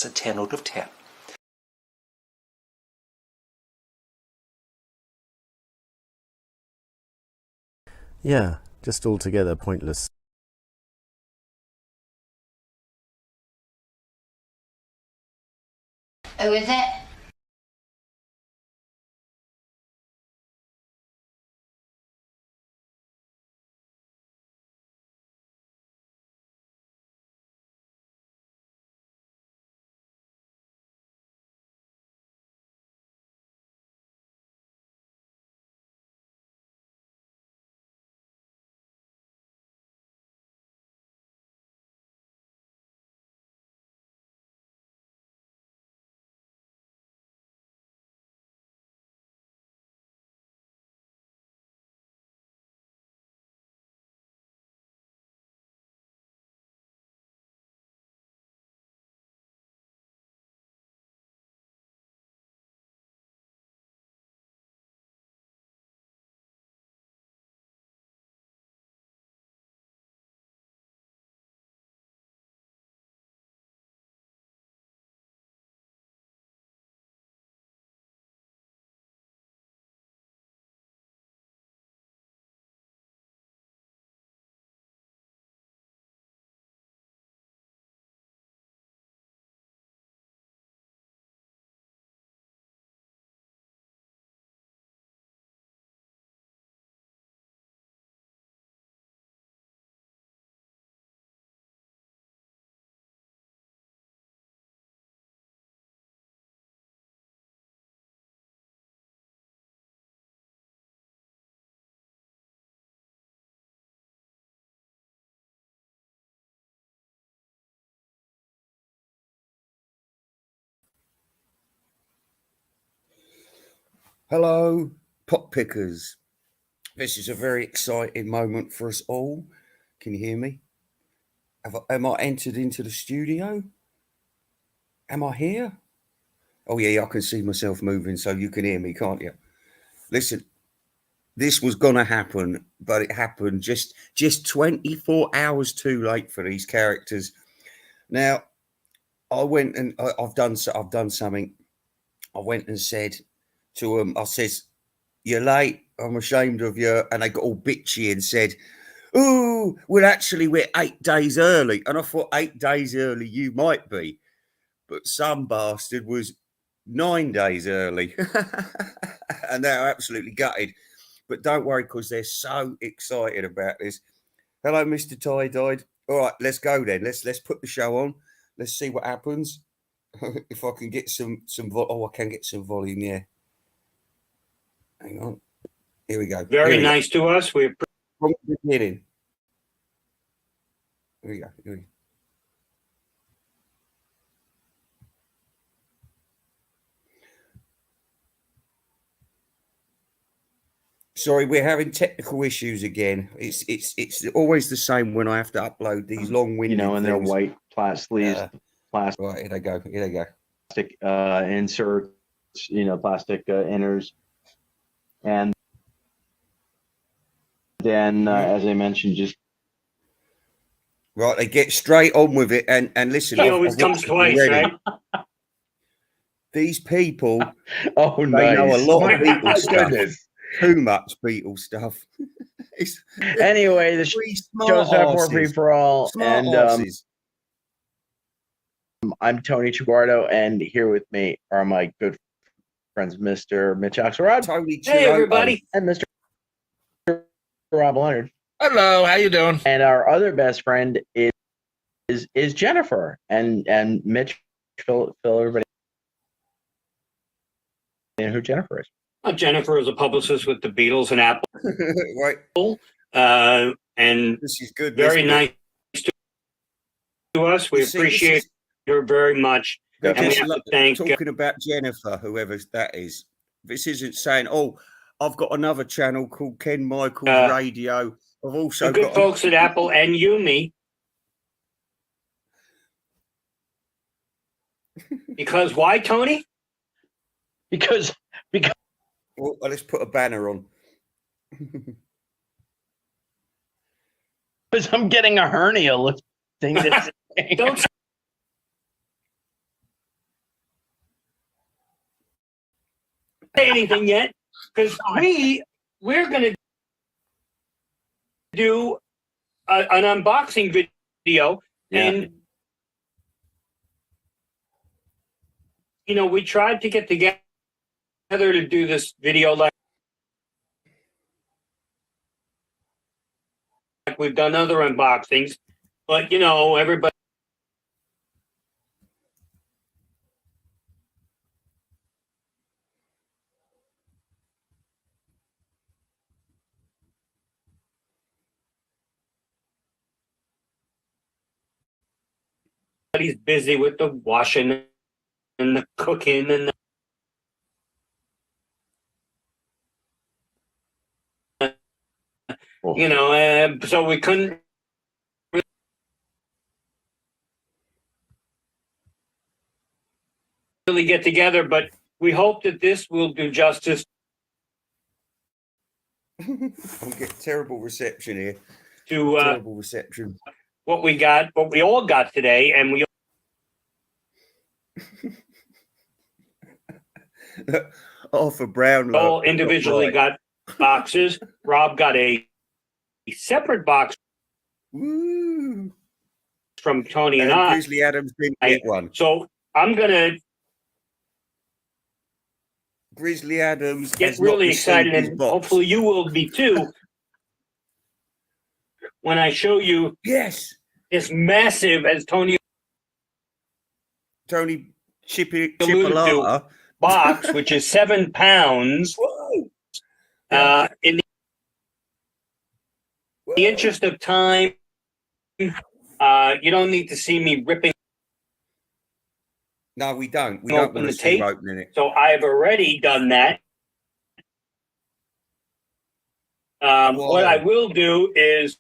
a 10 out of 10. Yeah, just altogether pointless. Who is it? Hello, pot pickers. This is a very exciting moment for us all. Can you hear me? Am I entered into the studio? Am I here? Oh, yeah, I can see myself moving, so you can hear me, can't you? Listen, this was going to happen, but it happened just 24 hours too late for these characters. Now, I went and I've done something. I went and said to them, I says, "You're late. I'm ashamed of you." And they got all bitchy and said, "Oh, we're 8 days early." And I thought, 8 days early you might be, but some bastard was 9 days early. And they're absolutely gutted. But don't worry, because they're so excited about this. Hello, Mr. Tie-Dyed. All right, let's go then. Let's put the show on. Let's see what happens. If I can get some I can get some volume, yeah. Hang on. Here we go. Very nice to us. We From the beginning. Here we go. Sorry, we're having technical issues again. It's always the same when I have to upload these long-winded and they're white plastic plastic. Right, here they go. Plastic inserts, plastic inners, and then as I mentioned, just right. They get straight on with it, and listen. he always comes twice, right? These people, oh, they nice. know a lot of Beatles stuff. Goodness. Too much Beatles stuff. Anyway, the show's not for free for all, and I'm Tony Chiguardo, and here with me are my good friends, Mr. Mitch Axelrod. Tony Hey, everybody. And Mr. Rob Leonard. Hello, how you doing? And our other best friend is Jennifer, and Mitch, fill everybody in who Jennifer is. Jennifer is a publicist with the Beatles and Apple. Right. And this is good. Very nice to us. We appreciate her very much. And we have to thank talking about Jennifer, whoever that is. This isn't saying, "Oh, I've got another channel called Ken Michael's Radio." I've also the good got folks at Apple and Yumi. Because why, Tony? Because. Well, let's put a banner on. Because I'm getting a hernia. Don't. say anything yet because we're going to do an unboxing video, and we tried to get together to do this video like we've done other unboxings, but everybody's busy with the washing and the cooking and so we couldn't really get together, but we hope that this will do justice. I'm getting terrible reception here. Terrible reception. What we all got today, and we Arthur Brown all individually got boxes. Rob got a separate box Woo. from Tony and I. Grizzly Adams didn't get one. So I'm gonna Grizzly Adams get really excited, and hopefully you will be too. When I show you this massive, as Tony Chipolata box, which is 7 pounds. In the interest of time, you don't need to see me ripping. No, we don't. We don't want to see opening it. So I've already done that. What I will do is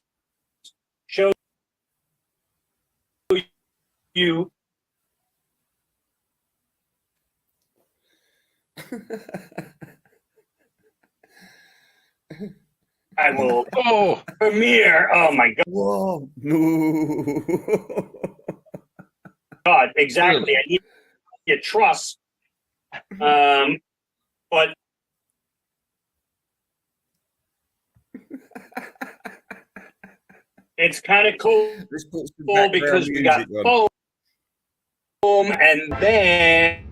show you. I will premiere. Oh my God! Whoa! No. God, exactly. I need your trust. But it's kind of cool because we got foam, and then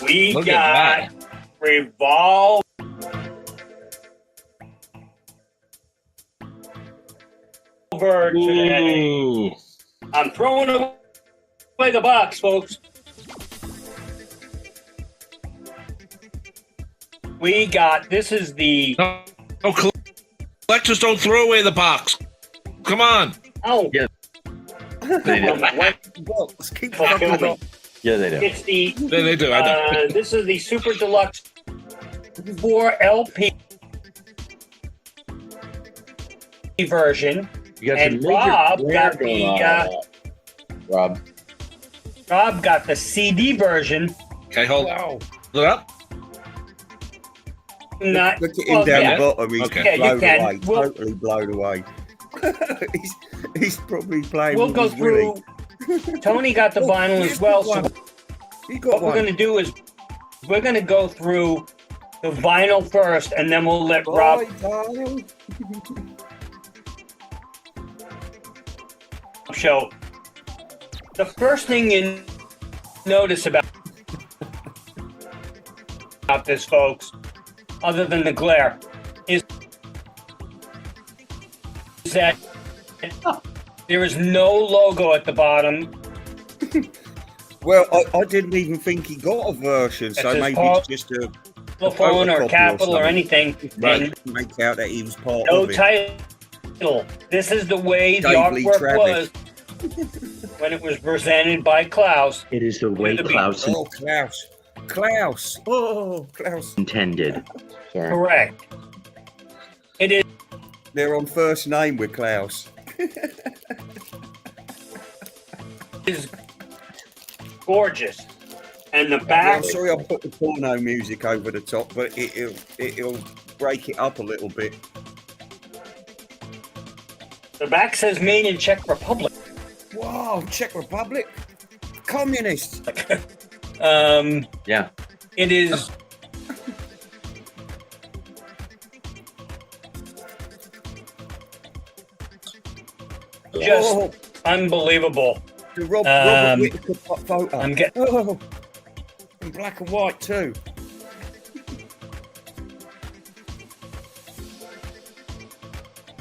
we got Revolver today. I'm throwing away the box, folks. We got, this is the... No, collectors don't throw away the box. Come on. Oh. Yeah. They do. Yeah, they do. It's the... They do, I know. This is the Super Deluxe 4 LP version. And Rob got the... Rob got the CD version. Okay, hold it up. Not, look at him down the bottom. He's blown away. Totally blown away. he's probably playing. We'll go through. Tony got the vinyl as well. So what we're going to do is we're going to go through the vinyl first, and then we'll let Rob. Show. The first thing you notice about this, folks, other than the glare, is that there is no logo at the bottom. Well, I didn't even think he got a version, so maybe it's just a phone or capital or anything. Right, make out that he was part of it. No title. This is the way the artwork was when it was presented by Klaus. It is the way Klaus Klaus. Oh, Klaus. Intended. Sorry. Correct. It is. They're on first name with Klaus. Is gorgeous, and the back. I'm sorry I put the porno music over the top, but it'll break it up a little bit. The back says made in Czech Republic. Wow, Czech Republic? Communists. Yeah. It is. Just unbelievable. The Robert Whittaker photo. I'm getting. Oh, in black and white too.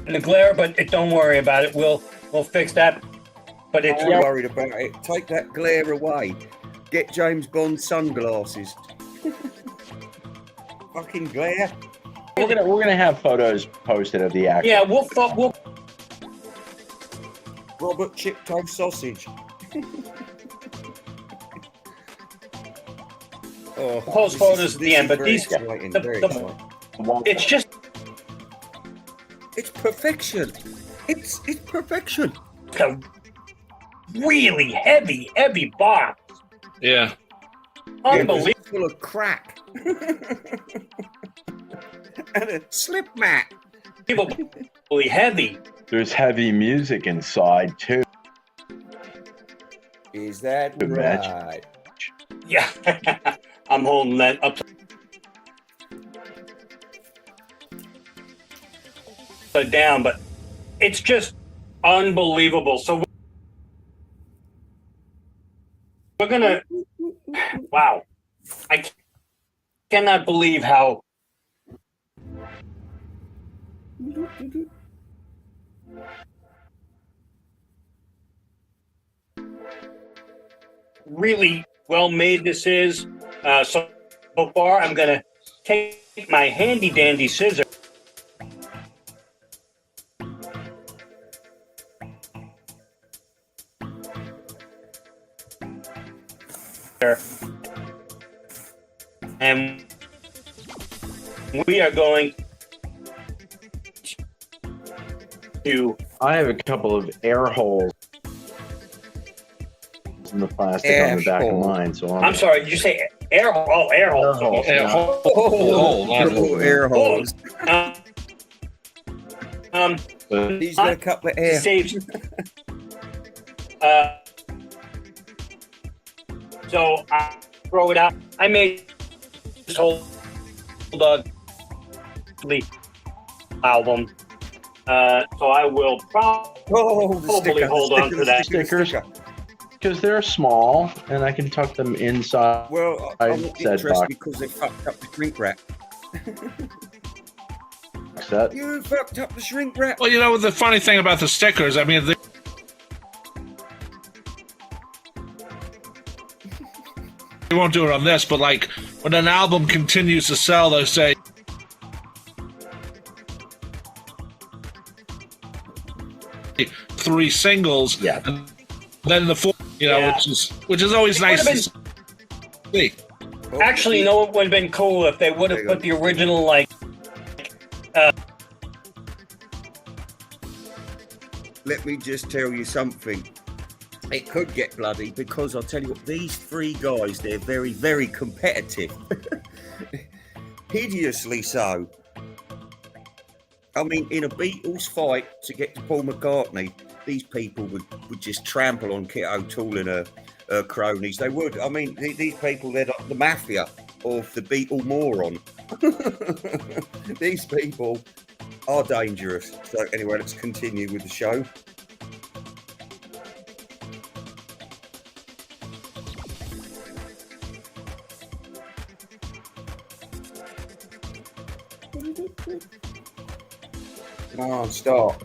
The glare, but don't worry about it. We'll fix that. But it's I'm not worried about it. Take that glare away. Get James Bond sunglasses. Fucking glare. We're gonna have photos posted of the action. yeah. We'll Robert Chipto sausage. Oh, post photos at the end, but these it's just it's perfection. It's perfection. a really heavy box. Yeah. Unbelievable. It's full of crack. And a slip mat. Unbelievably heavy. There's heavy music inside too. Is that Good match. right? Yeah. I'm holding that up down, but it's just unbelievable. So we're gonna. Wow, I cannot believe how really well made this is. So far, I'm gonna take my handy dandy scissors. And we are going to. I have a couple of air holes in the plastic Air on the back hole. of mine. So I'm sorry. Did you say air hole? Oh, air hole. holes. Yeah, Oh, air holes. He's got a couple of air. Saves. So I throw it out. I made this whole album. So I will probably hold on to that. Stickers. Because they're small and I can tuck them inside. Well, I'm interested because they fucked up the shrink wrap. Set. You fucked up the shrink wrap. Well, you know, the funny thing about the stickers, I mean, they won't do it on this, but like when an album continues to sell, they'll say, three singles, Yeah. and then the four, you know, Yeah. which is always nice to see. Actually, you know what would have been cool if they would have put the original like. Let me just tell you something. It could get bloody because I'll tell you what, these three guys, they're very, very competitive. Hideously so. I mean, in a Beatles fight to get to Paul McCartney, these people would just trample on Kit O'Toole and her cronies. They would. I mean, these people, they're like the mafia of the Beatle moron. These people are dangerous. So anyway, let's continue with the show. Come on, stop.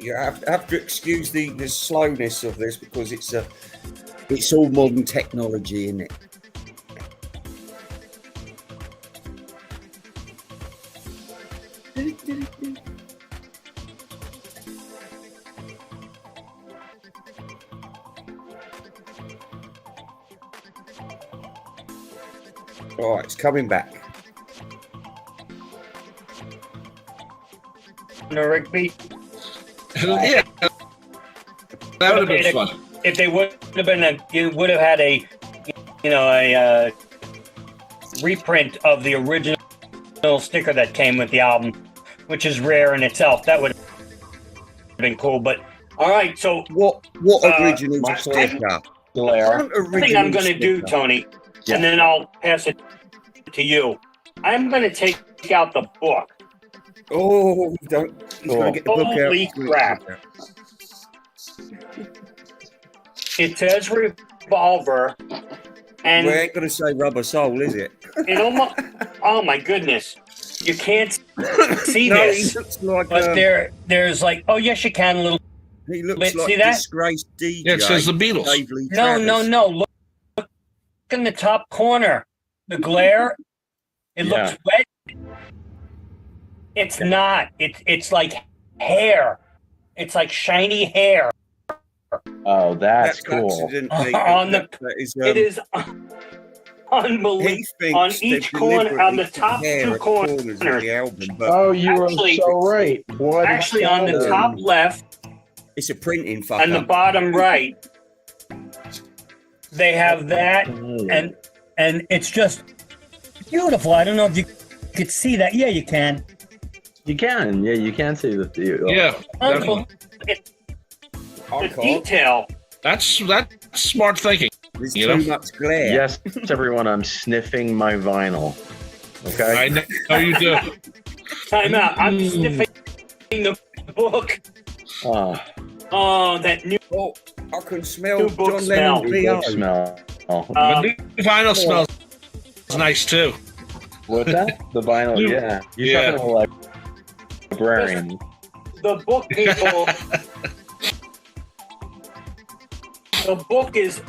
You have to excuse the slowness of this because it's all modern technology, isn't it? All right, it's coming back. No, Rigby. Yeah, that would have been fun. If they would have been, you would have had a a reprint of the original sticker that came with the album, which is rare in itself. That would have been cool. But all right, so what original sticker? The thing I'm going to do, Tony, and then I'll pass it to you. I'm going to take out the book. Oh, don't! He's going to get the book out. Holy crap! It says Revolver, and we ain't going to say Rubber Soul, is it? It almost. Oh my goodness! You can't see No, this, he looks like, but there's like, oh yes, you can. A little. He looks like see a that? disgraced DJ. Yeah, it says the Beatles. Dave Lee No. Travis. Look in the top corner. The glare. It looks wet. It's not. It's like hair. It's like shiny hair. Oh, that's cool. It is unbelievable. On each corner, on the top two corners. Of the album, but Oh, you are so right. What Actually, on the top left it's a printing fuck and the up. bottom right, they have that, and it's just beautiful. I don't know if you could see that. Yeah, you can. You can. Yeah, you can see the Yeah, Unbelievable. The detail. that's smart thinking. There's You too know? much glare. Yes, everyone, I'm sniffing my vinyl. Okay. I know you do. Time out. I'm sniffing the book. Oh, that new Oh, I can smell New book John smell. Lennon's Good VO. smell. The new vinyl smells nice too. What's that? The vinyl. New- Yeah. You're Yeah. talking about like librarian. the book people. The book is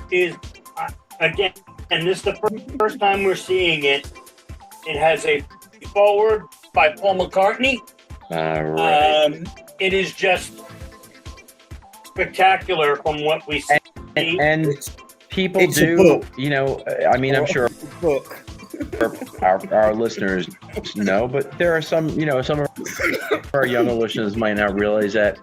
again, and this is the first time we're seeing it. It has a forward by Paul McCartney. Right. It is just spectacular from what we see. And people it's a do, book. I mean, I'm sure Book. our listeners know, but there are some of our younger listeners might not realize that.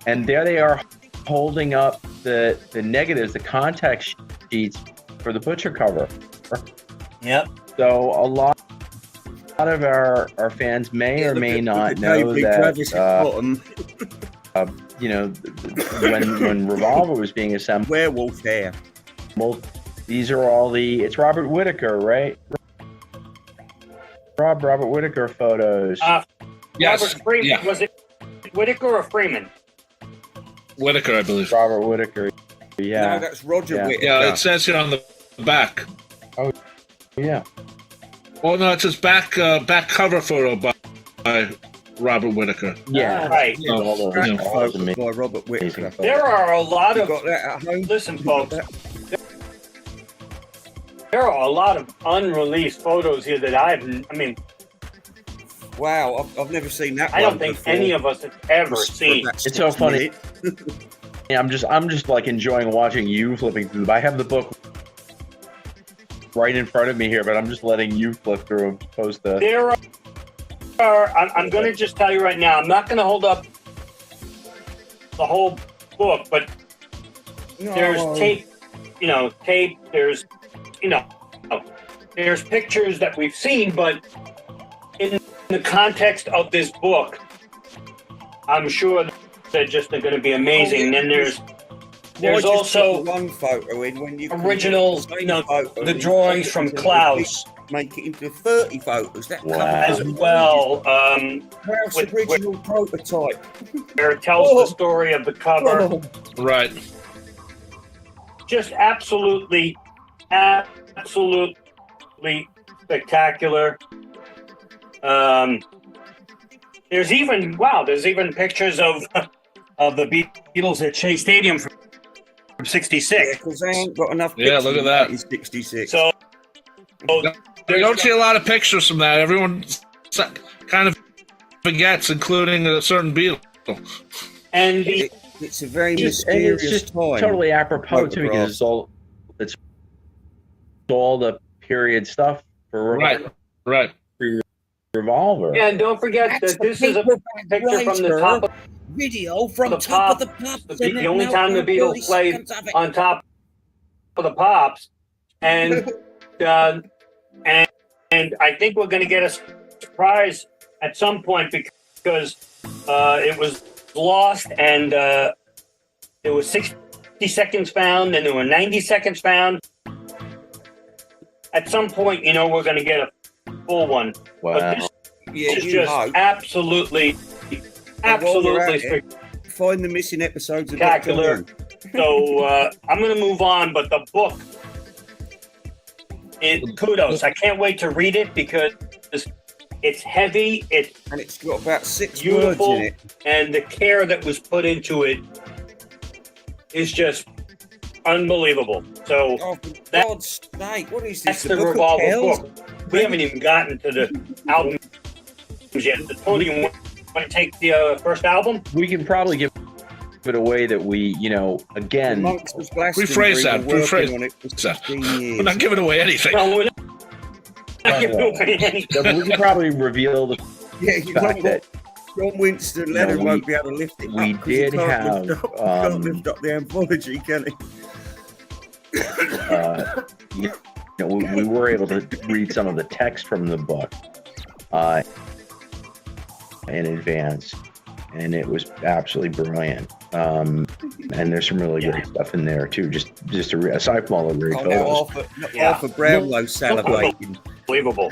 And there they are holding up the negatives, the contact sheets for the butcher cover. Yep. So a lot of our fans may or may not know that when Revolver was being assembled, Werewolf hair. these are all it's Robert Whitaker, right? Robert Whitaker photos. Yes. Robert Freeman. Yeah. Was it Whitaker or Freeman? Whitaker, I believe. Robert Whitaker. Yeah. No, that's Roger Yeah. Whittaker. Yeah, it says here on the back. Yeah. Oh no, it says back cover photo by Robert Whitaker. Yeah. Right. Yeah, Oh, scratch yeah. photo by Robert Whittaker. There are a lot You of got that at home? listen, folks. There are a lot of unreleased photos here that I mean, Wow, I've never seen that I one don't think before. any of us have ever seen. It's so funny. Yeah, I'm just like enjoying watching you flipping through. I have the book right in front of me here, but I'm just letting you flip through and post the. There are. I'm going to just tell you right now. I'm not going to hold up the whole book, but there's tape. Tape. There's, there's pictures that we've seen, but in the context of this book, I'm sure they're just going to be amazing. And then there's also one photo in when you original, the drawings from Klaus. Make it into 30 photos. That As well, Klaus' original prototype. where it tells the story of the cover. Right. Just absolutely spectacular. There's even pictures of the Beatles at Shea Stadium from '66. Yeah, because they ain't got enough. Yeah, look at that. It's 66. So You don't see a lot of pictures from that. Everyone kind of forgets, including a certain Beatle. and it's a very And mysterious it's just time. totally apropos too, because it's all the period stuff for Right. Revolver. yeah, and don't forget that this is a picture from the top of video from the top of pop. the Pops. The only time the Beatles played on top of the Pops and and I think we're going to get a surprise at some point because it was lost, and there was 60 seconds found, and there were 90 seconds found. At some point, we're going to get a full one. Wow. But this Yeah, is you just hope. absolutely Find the missing episodes of spectacular. Doctor Who. So I'm going to move on, but the book, kudos. I can't wait to read it because it's heavy, And it's got about 6 beautiful, words in it. and the care that was put into it is just unbelievable. So Oh, for That- God's sake, what is that's this? the Book of Revolver Kells? book. We haven't even gotten to the album yet. Tony, you want to take the first album? We can probably give it away that we, again, Monks of Glastonbury Rephrase that, were working rephrase on it for that. 16 We're years. not giving away anything. No, we're not giving away anything. we can probably reveal the Yeah, you fact know that what? John Winston Leonard won't be able to lift it we up 'cause he did can't have, lift up, he can't lift up the anthology, can he? we were able to read some of the text from the book in advance, and it was absolutely brilliant. And there's some really great stuff in there too. Just aside from all the great Oh, now photos. Arthur Brownlow salivating. Unbelievable.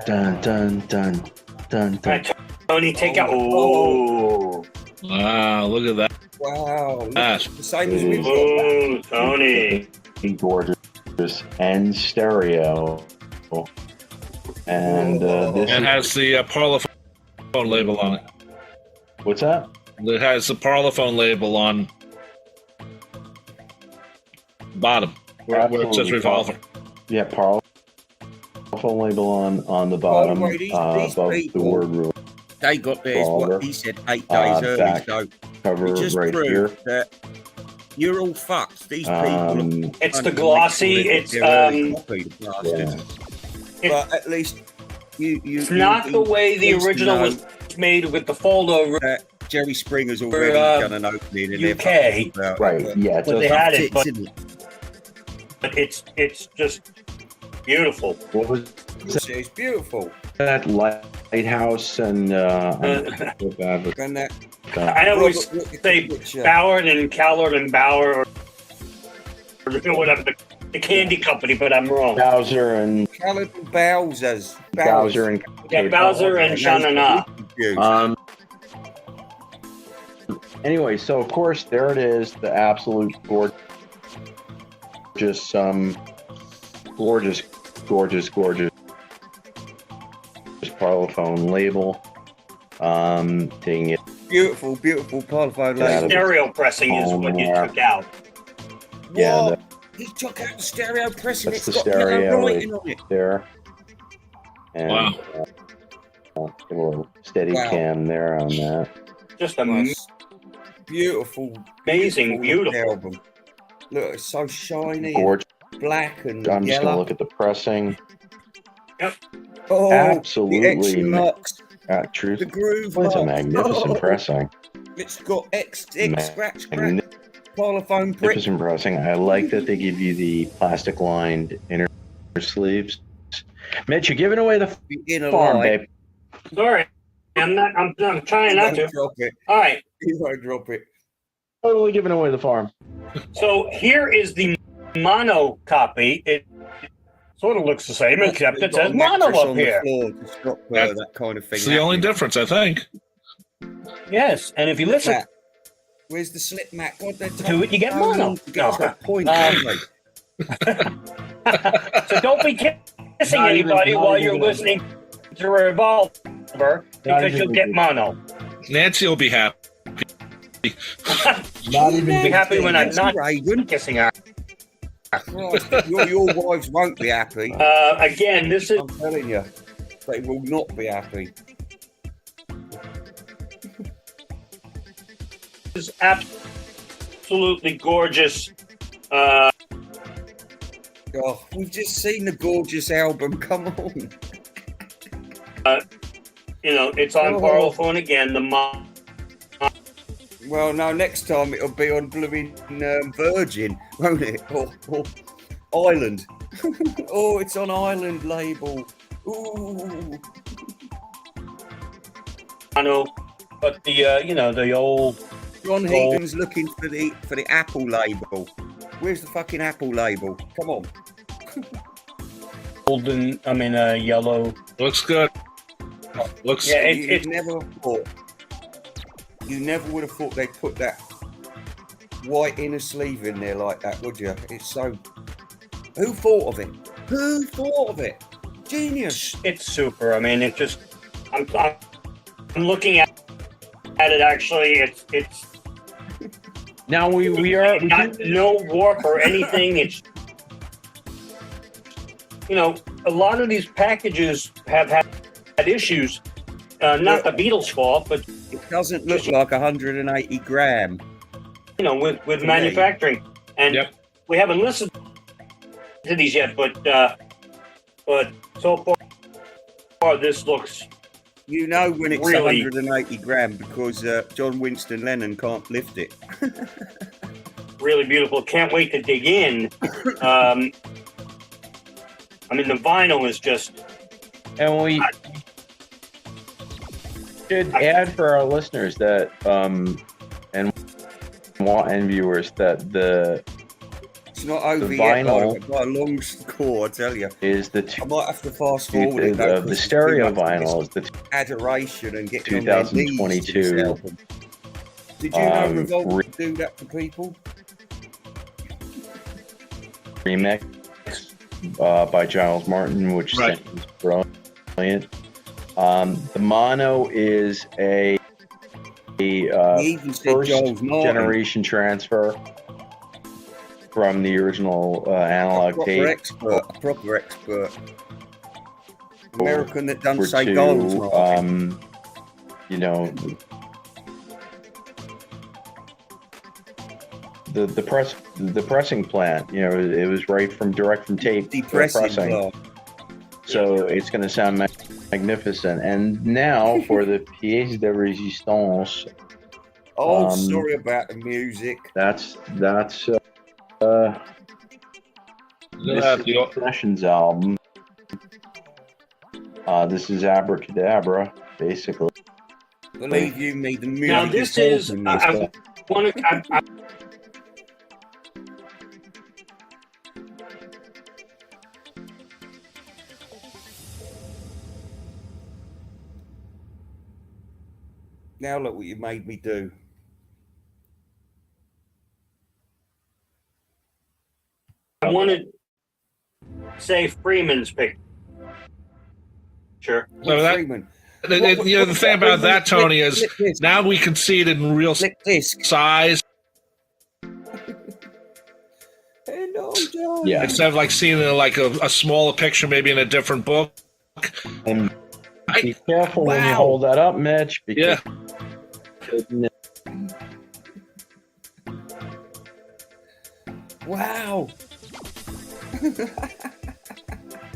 Dun dun dun dun All dun. right, Tony, take out. Oh, Wow, look at that. Wow, look, That's the same as we've got. oh, Tony. Gorgeous and stereo, and this It has the Parlophone label on it. what's that? It has the Parlophone label on bottom where it says Absolutely. Revolver. Yeah, Parlophone label on the bottom By the way, these above the people- word They got theirs, Revolver. what he said, 8 days early, back so cover it just right here. proved that you're all fucked. These people It's are the glossy. It's but at least you It's not the way the original was made with the folder Jerry Springer's already done an opening in UK. Right, yeah, it But they does. had it, but it's just beautiful. What was It's beautiful. that lighthouse and And that I always say Ballard and Callard and Bauer or whatever the candy company, but I'm wrong. Bowser and Callum Bowser's Bowser and Yeah, Bowser and Shanana. Anyway, so of course there it is, the absolute gorgeous, gorgeous Parlophone label. Taking it. Beautiful Parlophone Yeah, label. Stereo pressing is what you took out. Yeah, What? He took out the stereo pressing. That's It's the got yellow stereo writing on it. there. And Wow. get a little steady Wow. cam there on that. Just a Nice. Beautiful, amazing, beautiful. album. Look, it's so shiny, and Gorgeous. black and I'm just gonna yellow. look at the pressing. Oh, Absolutely. the etching marks, Truth. the groove It's a marks. magnificent Oh, pressing. It's got X scratch, Magnificent Parlophone brick. pressing. I like that they give you the plastic lined inner sleeves. Mitch, you're giving away the The inner farm, light. babe. Sorry, I'm trying not to. Drop it. All right, He won't drop it. Totally giving away the farm. so here is the mono copy. It sort of looks the same, except They've it got says a mattress mono up on the here. floor to stop That- that kind of thing. It's the only happening. difference, I think. Yes, and if you listen Mat. Where's the slip mat? God, they're to it, you get mono. To get to that point, Um, aren't they? So don't be kissing Not even- anybody not while even you're gonna- listening to Revolver because even you'll get mono. Nancy will be happy. Not even Be happy when I'm Nancy not Reagan. kissing her. Christ, your wives won't be happy. Again, this is I'm telling you, they will not be happy. absolutely gorgeous. Oh, we've just seen the gorgeous album. Come on. It's on Oh. Parlophone again. The Well, no, next time it'll be on blooming Virgin, won't it? Or Island. Oh, it's on Island label. Ooh. I know, but the the old John Heaton's looking for the Apple label. Where's the fucking Apple label? Come on. golden, yellow. Looks good. Looks. Yeah, You never thought. You never would have thought they'd put that white inner sleeve in there like that, would you? It's so. Who thought of it? Who thought of it? Genius. It's super. I mean, it just. I'm looking at it. Actually, it's Now we are not no warp or anything. It's a lot of these packages have had issues. Not the Beatles' fault, but It doesn't look like 180 gram. with manufacturing. And Yep. we haven't listened to these yet, but so far this looks You know when it's Really? 180 gram because John Winston Lennon can't lift it. really beautiful. Can't wait to dig in. The vinyl is just. And we should add for our listeners that and viewers that It's not over The yet. vinyl Though. By a long score, I tell you. is the I might have to fast forward it. though, the 'cause it's stereo too much vinyl is the adoration and getting on their knees to this 2022 album. Did you know Revolver re- could do that to people? remix by Giles Martin, which Right. is brilliant. The mono is a He even said first Giles Martin. generation transfer from the original analog tape A proper expert. American that doesn't over say Giles to Martin. the pressing plant. It was direct from tape to Depressing pressing. class. So it's going to sound magnificent. And now for the pièce de résistance, Oh, sorry about the music. that's Yeah, this Sessions album. This is Abracadabra, basically. Believe you me, the music. Now this is. awesome, I this. want to. Now look what you made me do. I want to say Freeman's picture. So that- Freeman. the thing about that, Tony, is Flip this. now we can see it in real Flip this. size Hello, John. Yeah. instead of like seeing it in like a smaller picture, maybe in a different book. And be careful when you Wow. hold that up, Mitch. Yeah. Because Wow.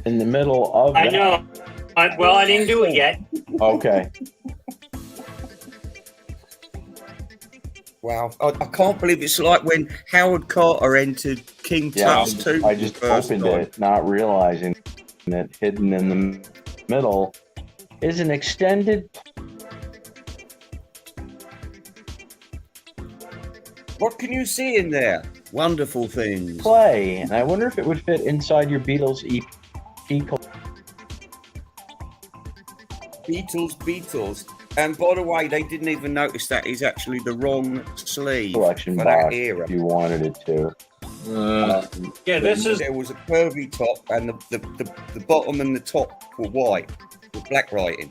in the middle of I that. know. I didn't do it yet. Okay. Wow. I can't believe it's like when Howard Carter entered King Yeah, Tut's 2 I just opened it, not realizing that hidden in the middle is an extended What can you see in there? Wonderful things. play, and I wonder if it would fit inside your Beatles EP Beatles. And by the way, they didn't even notice that is actually the wrong sleeve collection for that box era. if you wanted it to. Yeah, this is. There was a curvy top, and the bottom and the top were white with black writing.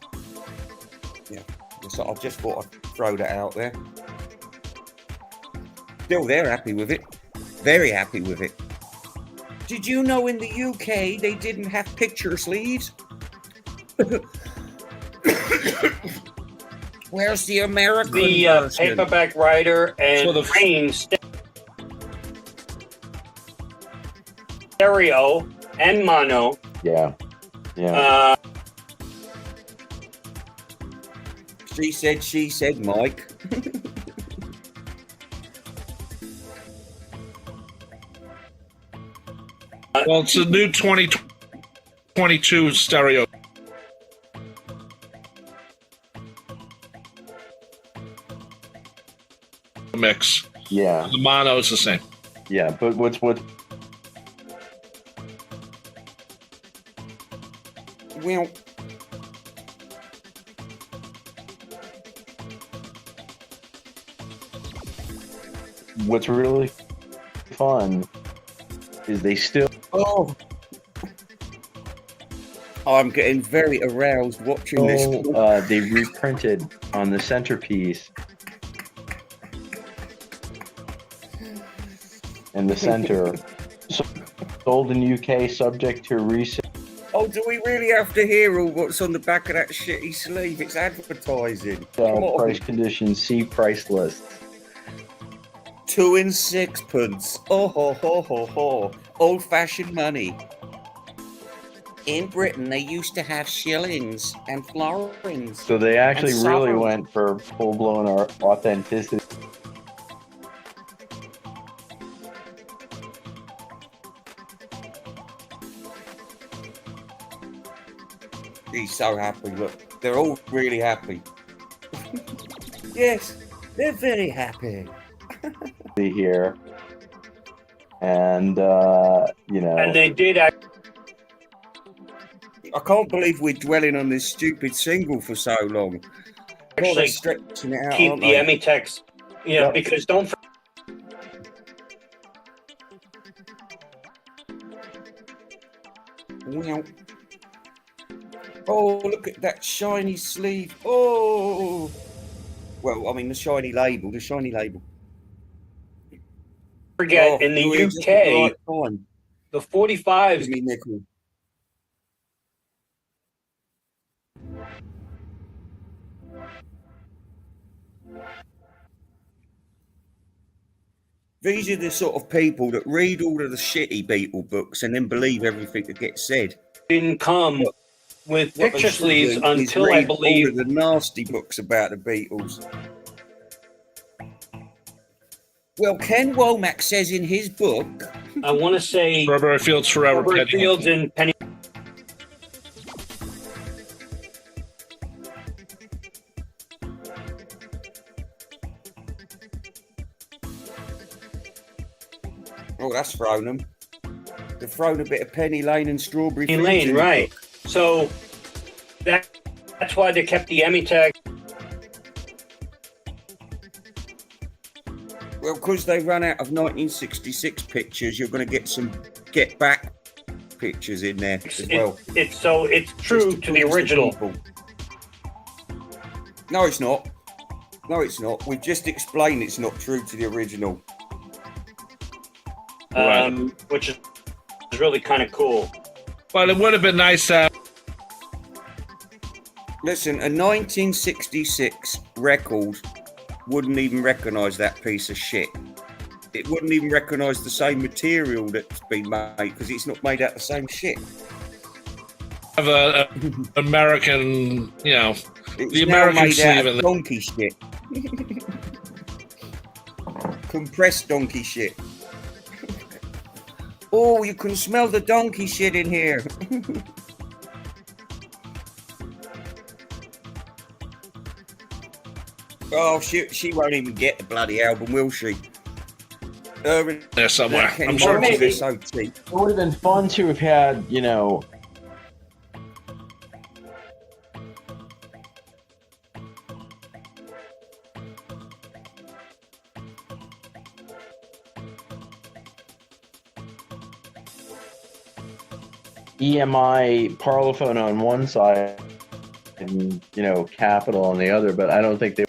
Yeah, so I just thought I'd throw that out there. Still, they're happy with it. Very happy with it. Did you know in the UK they didn't have picture sleeves? Where's the American The version? paperback writer and So the- Rain stereo and mono. Yeah. Yeah. She said, Mike. Well, it's a new 2022 stereo mix. Yeah, The mono is the same. yeah. But what's Well, what's really fun is they still oh, I'm getting very aroused watching this. they reprinted on the centerpiece in the center. Sold in UK, subject to resale. Oh, do we really have to hear all what's on the back of that shitty sleeve? It's advertising. Come on. Price conditions, see price list. 2 and 6pence. Oh, ho, ho, ho, ho. Old-fashioned money. In Britain, they used to have shillings and florins. So they actually And really sovereign. went for full-blown authenticity. He's so happy. Look, they're all really happy. Yes, they're very happy. Here, and you know, And they did I can't believe we're dwelling on this stupid single for so long. God, they're actually stretching it out, keep aren't the they? Emitex, Yep. because don't Wow. Oh, look at that shiny sleeve. Oh. Well, I mean, the shiny label. forget in the Louis, just at UK, the right time. the 45s Give me nickel. These are the sort of people that read all of the shitty Beatle books and then believe everything that gets said. didn't come with What they picture should sleeves do is until I read all believe of the nasty books about the Beatles. Well, Ken Womack says in his book, I want to say Strawberry Fields Forever. Strawberry Penny. Fields and Penny. oh, that's thrown them. They've thrown a bit of Penny Lane and Strawberry Fields in Lane, the right? book. So that's why they kept the Emitex. Well, because they run out of 1966 pictures, you're going to get some Get Back pictures in there as well. It's true Just to the please original. people. No, it's not. No, it's not. We've just explained it's not true to the original. Which is really kind of cool. But it would have been nice to have Listen, a 1966 record wouldn't even recognise that piece of shit. It wouldn't even recognise the same material that's been made because it's not made out of the same shit. a American, It's the now American made sleeve out in of there. donkey shit. Compressed donkey shit. Oh, you can smell the donkey shit in here. Oh, she won't even get the bloody album, will she? there somewhere. Kenny I'm sure. maybe. they're so cheap. it would have been fun to have had, you know, EMI Parlophone on one side and, you know, Capital on the other, but I don't think they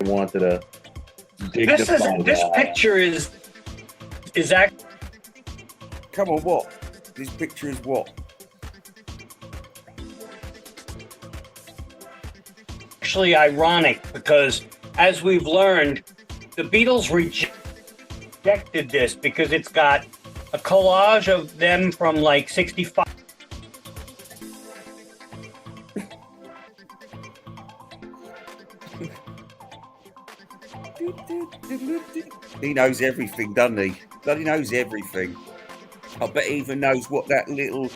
wanted to dignify This that. picture is actually Come on, what? This picture is what? ironic because, as we've learned, the Beatles rejected this because it's got a collage of them from like 65. He knows everything, doesn't he? Bloody knows everything. I bet he even knows what that little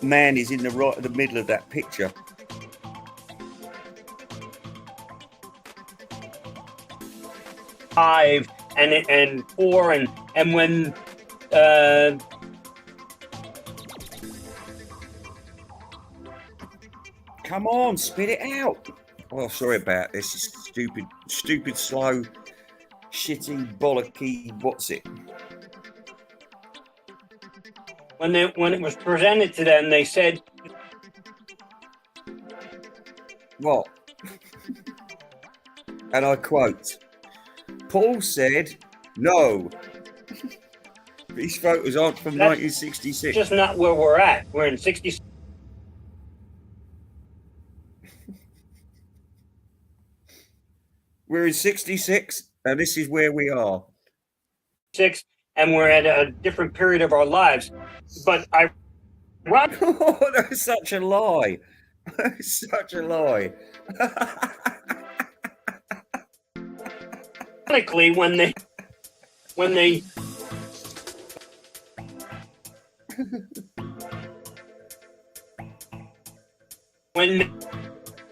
man is in the middle of that picture. Five and four and when Come on, spit it out. Oh, sorry about this. It's stupid, slow, shitty, bollocky. What's it? when it was presented to them, they said, What? And I quote, Paul said, no. These photos aren't from That's 1966. just not where we're at. We're in 66. We're in 66, and this is where we are. And we're at a different period of our lives. But Oh, that's such a lie. That's such a lie. ironically, when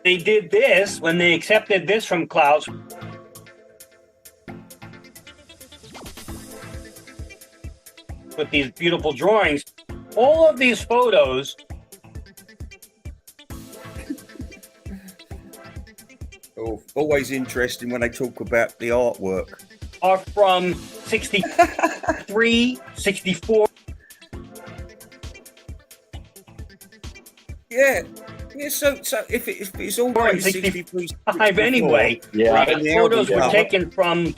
they did this, when they accepted this from Klaus, with these beautiful drawings, all of these photos Oh, always interesting when they talk about the artwork. are from 63, 64. Yeah. Yeah, so if it's all Or in 63, 65 anyway. Yeah. Right? And The the photos were album taken from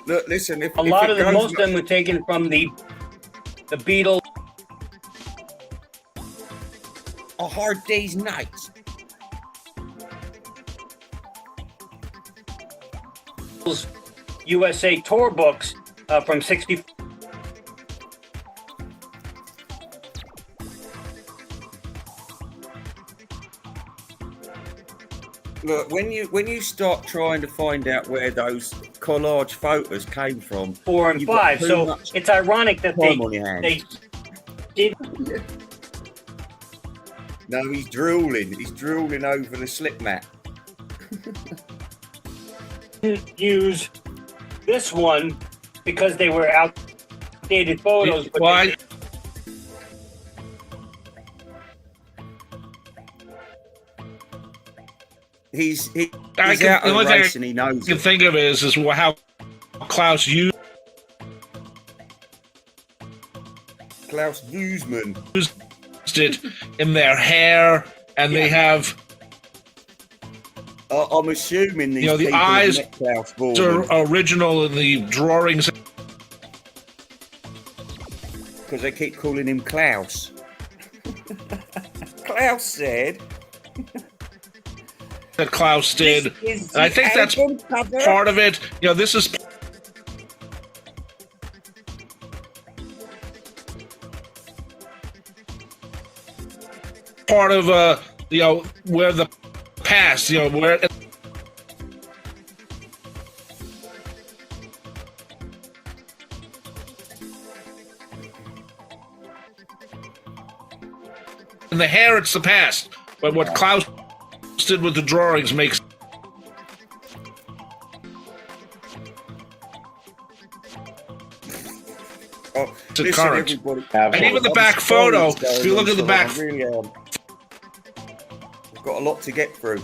Look, listen, if a lot of it them. goes Most of them were taken from the Beatles. A Hard Day's Night. USA tour books from 60. Look, when you start trying to find out where those collage photos came from, 4 and you've got 5. too So much it's ironic that time on your hands. they did No, he's drooling. He's drooling over the slip mat. use this one because they were outdated photos. But Why? they- He's I out can, of the the only thing race and he knows I can it. think of is how Klaus used Klaus Wuesman. it in their hair, and they have I'm assuming these the people eyes met Klaus are Wuesman original in the drawings. because they keep calling him Klaus. Klaus said That Klaus did. This is And I think the that's album cover. part of it. This is part of where the past, where in the hair it's the past. But what Klaus did with the drawings makes Oh, it listen, current. everybody. And even the back photo, if you look at the back, I really am. I've got a lot to get through.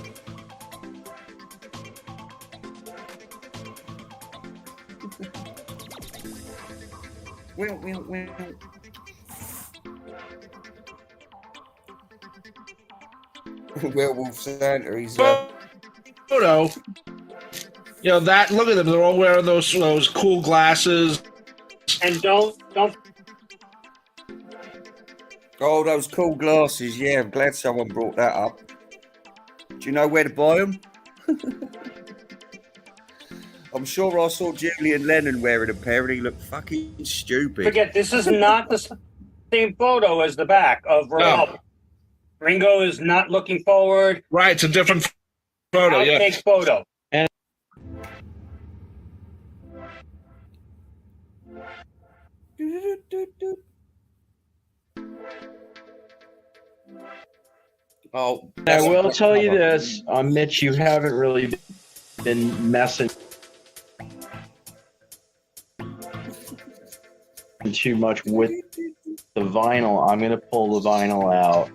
Well. Werewolf Santa, he's photo, that look at them, they're all wearing those cool glasses. and don't oh, those cool glasses. Yeah, I'm glad someone brought that up. Do you know where to buy them? I'm sure I saw Julian Lennon wearing a pair and he looked fucking stupid. forget this is not the same photo as the back of Revolver. Ringo is not looking forward. Right, it's a different photo. Yeah. Outtake photo. Oh, I will tell you this, Mitch, you haven't really been messing too much with the vinyl. I'm going to pull the vinyl out.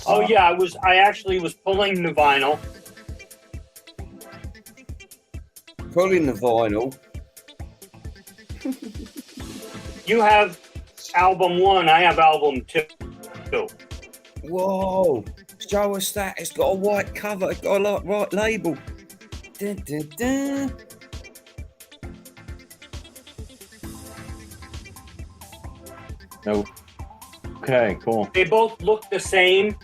Oh yeah, I actually was pulling the vinyl. Pulling the vinyl. You have album 1, I have album 2. Whoa! Show us that. It's got a white cover. It's got a white label. Dun, dun, dun. No. Okay, cool. They both look the same.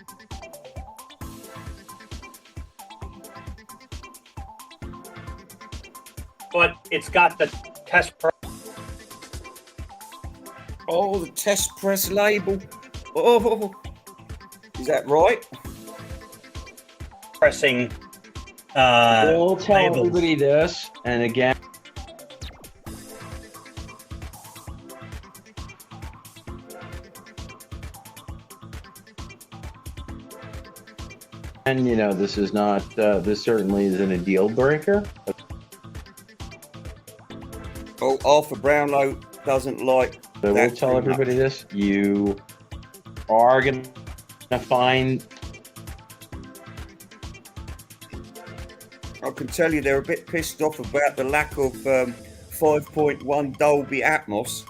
But it's got the test press. Oh, the test press label. Oh, is that right? Pressing. We'll tell labels. everybody this, and again, and you know, this is not. This certainly isn't a deal breaker. Oh, Arthur Brownlow doesn't like. But we'll tell everybody this: you are gonna find. I can tell you they're a bit pissed off about the lack of 5.1 Dolby Atmos.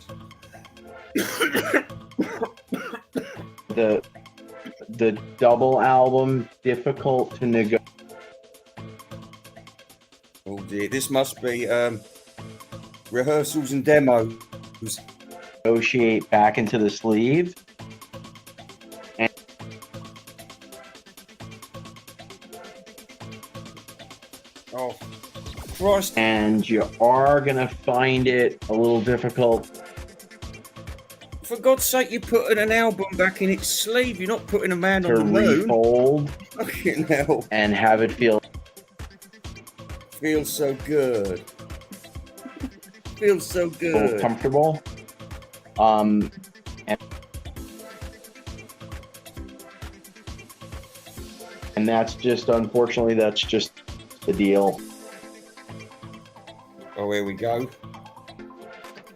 the double album difficult to Oh dear, this must be rehearsals and demos. negotiate back into the sleeve. Oh, Christ. And you are gonna find it a little difficult. For God's sake, you're putting an album back in its sleeve. You're not putting a man To on the moon. refold Fucking hell. and have it feel Feels so good. Feels so good. comfortable. And that's just, unfortunately, that's just the deal. Oh, here we go.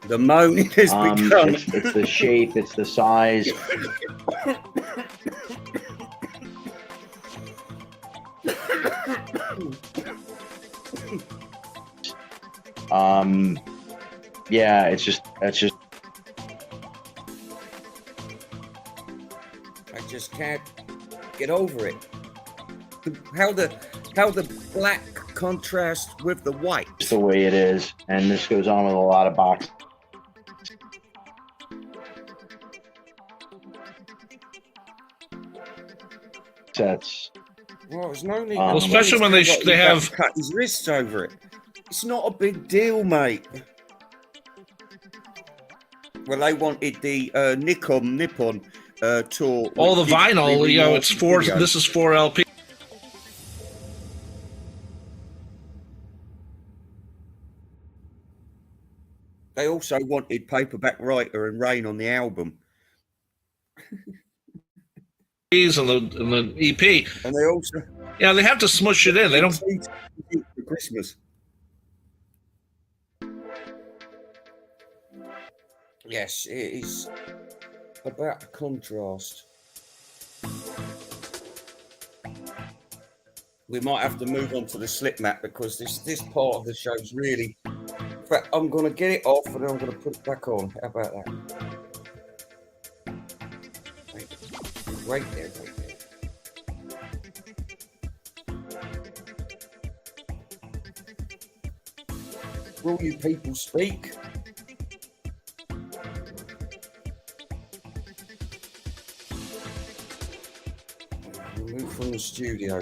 The moaning has begun. It's the shape, it's the size. Yeah, that's just I just can't get over it. How the black contrast with the white. the way it is, and this goes on with a lot of box sets. Well, there's no need. Well, especially when they have cut his wrists over it. It's not a big deal, mate. Well, they wanted the Nippon tour. all the which did vinyl. really You know, more it's four. video. This is 4 LP. They also wanted Paperback Writer and Rain on the album, And the EP. and they also Yeah, they have to smush it in. They don't. for Christmas. Yes, it is about the contrast. We might have to move on to the slip mat because this part of the show's really. In fact, I'm going to get it off and then I'm going to put it back on. How about that? Wait there. Will you people speak? Move from the studio.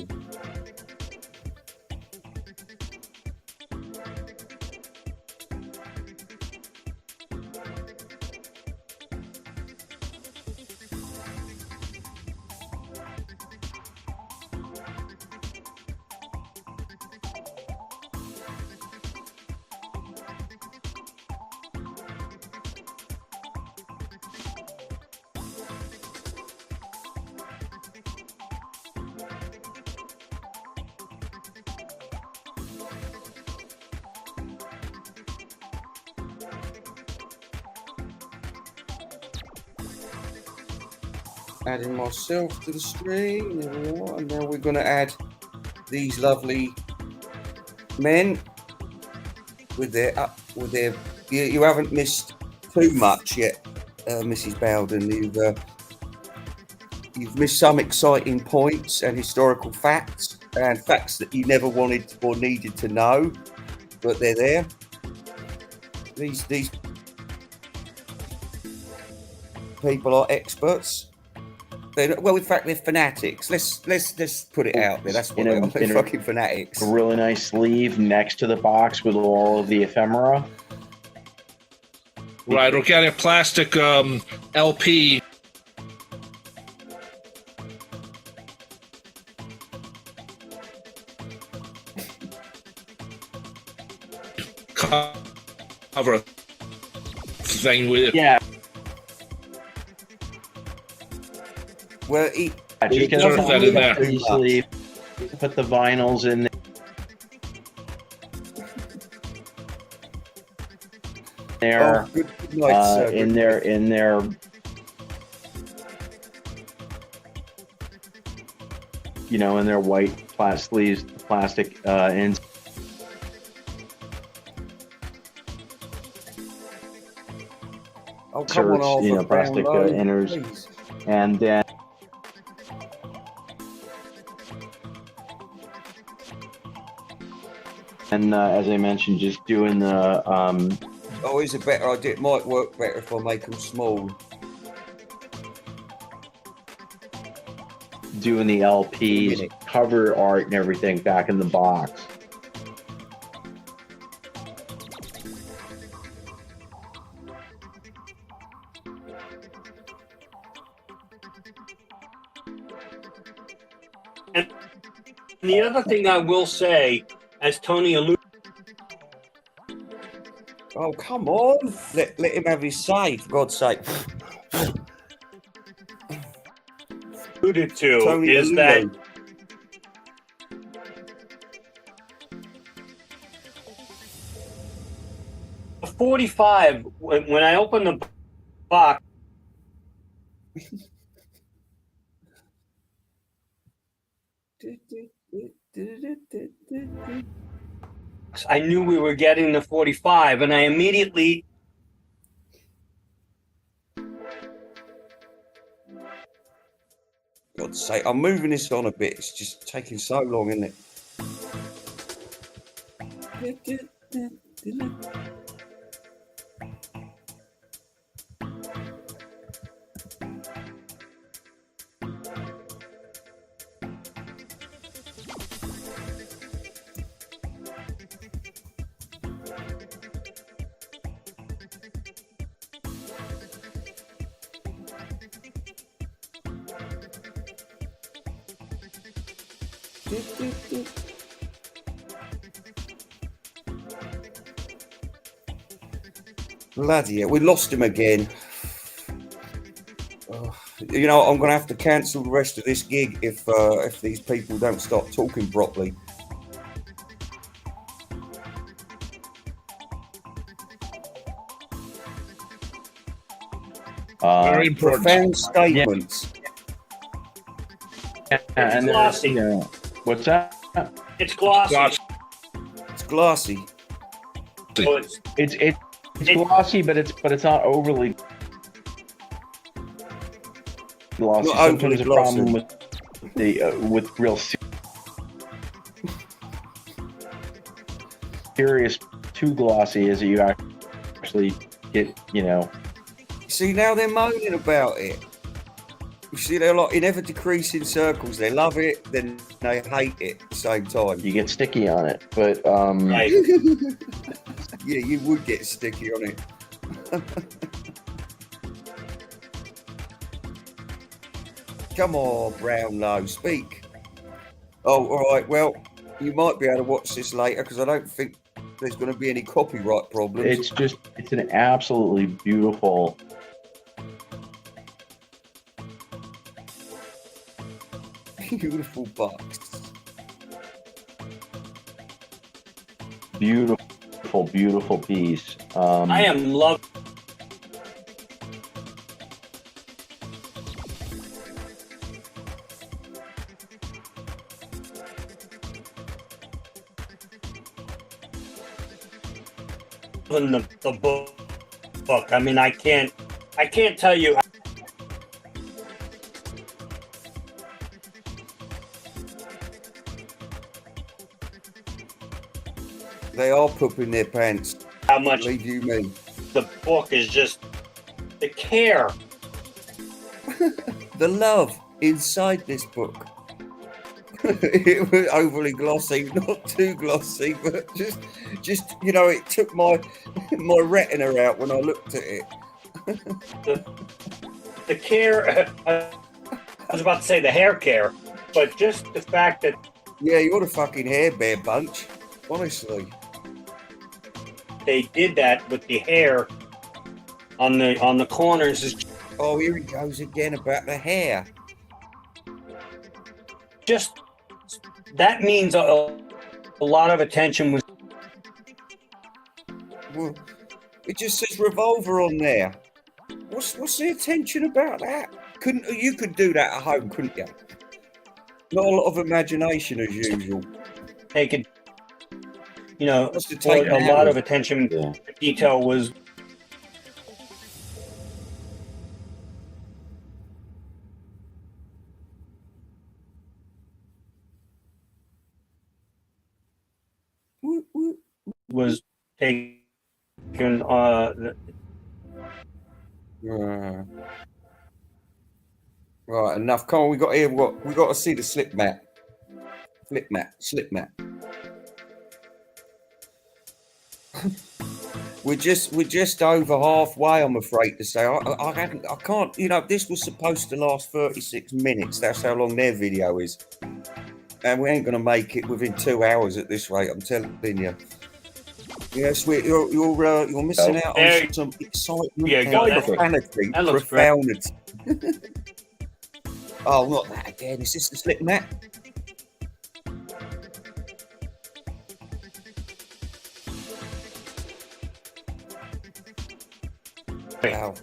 Adding myself to the stream. There we are. And now we're going to add these lovely men with their you haven't missed too much yet, Mrs. Bowden. You've missed some exciting points and historical facts and facts that you never wanted or needed to know, but they're there. These people are experts. Well, in fact, they're fanatics. Let's put it out there. That's what they are. They're fucking fanatics. A really nice sleeve next to the box with all of the ephemera. Right, we're getting a plastic LP. Cover thing with Yeah. Well, Just get Insert that in there. sleeve, put the vinyls in there. good night, sir. In their you know, in their white sleeves, plastic ends. Oh, come on, Arthur, you know, plastic down low, inners, please. and then as I mentioned, just doing the Oh, it's a better idea. It might work better if I make them small. doing the LPs, cover art, and everything back in the box. And the other thing I will say, as Tony alluded, Oh, come on. Let him have his say, for God's sake. to, Tony is that Alulo. the 45, when I opened the box, I knew we were getting the 45, and I immediately God's sake, I'm moving this on a bit. It's just taking so long, isn't it? Bloody hell, we lost him again. Oh, you know, I'm going to have to cancel the rest of this gig if these people don't start talking properly. Very important. Profound statements. And glossy. What's that? it's glossy. Glossy. It's glassy. So It's glossy, but it's not overly glossy. Not overly Sometimes the glossy. problem with the with real serious too glossy is that you actually get, you know. See, now they're moaning about it. You see, they're like in ever decreasing circles. They love it, then they hate it at the same time. You get sticky on it, but right. Yeah, you would get sticky on it. Come on, Brownlow, speak. Oh, all right. Well, you might be able to watch this later because I don't think there's going to be any copyright problems. it's an absolutely beautiful. Beautiful box. Beautiful piece. I am loving in the book. I mean, I can't tell you. They are pooping their pants. How much Believe you me. the book is just the care. The love inside this book. It was overly glossy, not too glossy, but just it took my retina out when I looked at it. The care. I was about to say the hair care, but just the fact that Yeah, you're the fucking hair bear bunch, honestly. they did that with the hair on the corners is Oh, here he goes again about the hair. just that means a lot of attention was. Well, it just says Revolver on there. What's the attention about that? You could do that at home, couldn't you? Not a lot of imagination as usual. Taken, Must have taken a lot hours. of attention Yeah. to detail was. Whoop, whoop. Was taken. Right, enough. Come on, we got here. We got to see the slip mat. Slip mat. we're just over halfway. I'm afraid to say. I can't. This was supposed to last 36 minutes. That's how long their video is, and we ain't gonna make it within 2 hours at this rate. I'm telling you. Yes, you're missing out There on some excitement, you go. profanity, That looks great. profoundity. Oh, not that again. Is this the slip mat? Wow.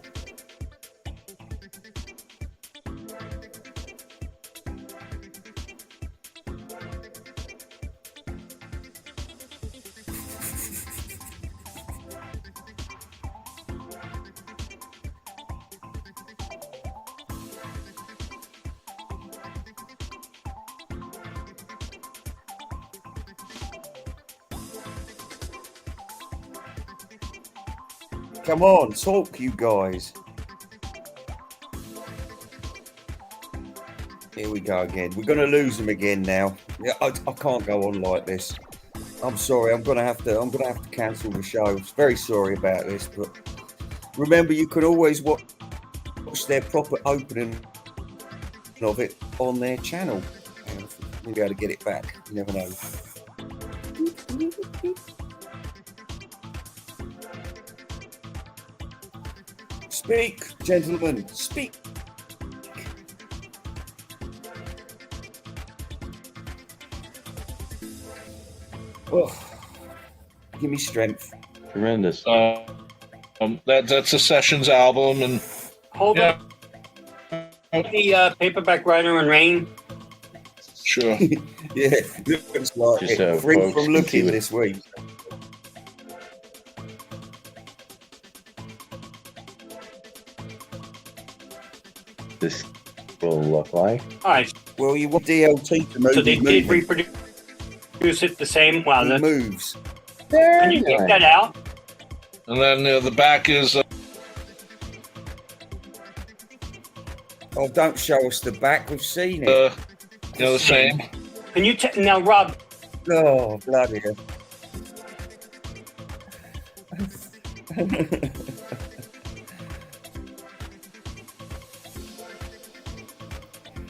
Come on, talk, you guys. Here we go again. We're going to lose them again now. Yeah, I can't go on like this. I'm sorry. I'm going to have to cancel the show. Very sorry about this, but remember, you can always watch their proper opening of it on their channel. We'll be able to get it back. You never know. Speak, gentlemen, speak. Oh, give me strength. Tremendous. That's a Sessions album, and Hold yeah, up the paperback writer and rain. sure. Yeah, looks like Just, it. Free folks from can looking see what- this week. This will look like. All right, Well, you want DLT to move. so they his did movement. reproduce it the same. Wow, He moves. can you take that out? And then the back is Oh, don't show us the back. We've seen it. the same. Can you now, Rob? Oh, bloody hell.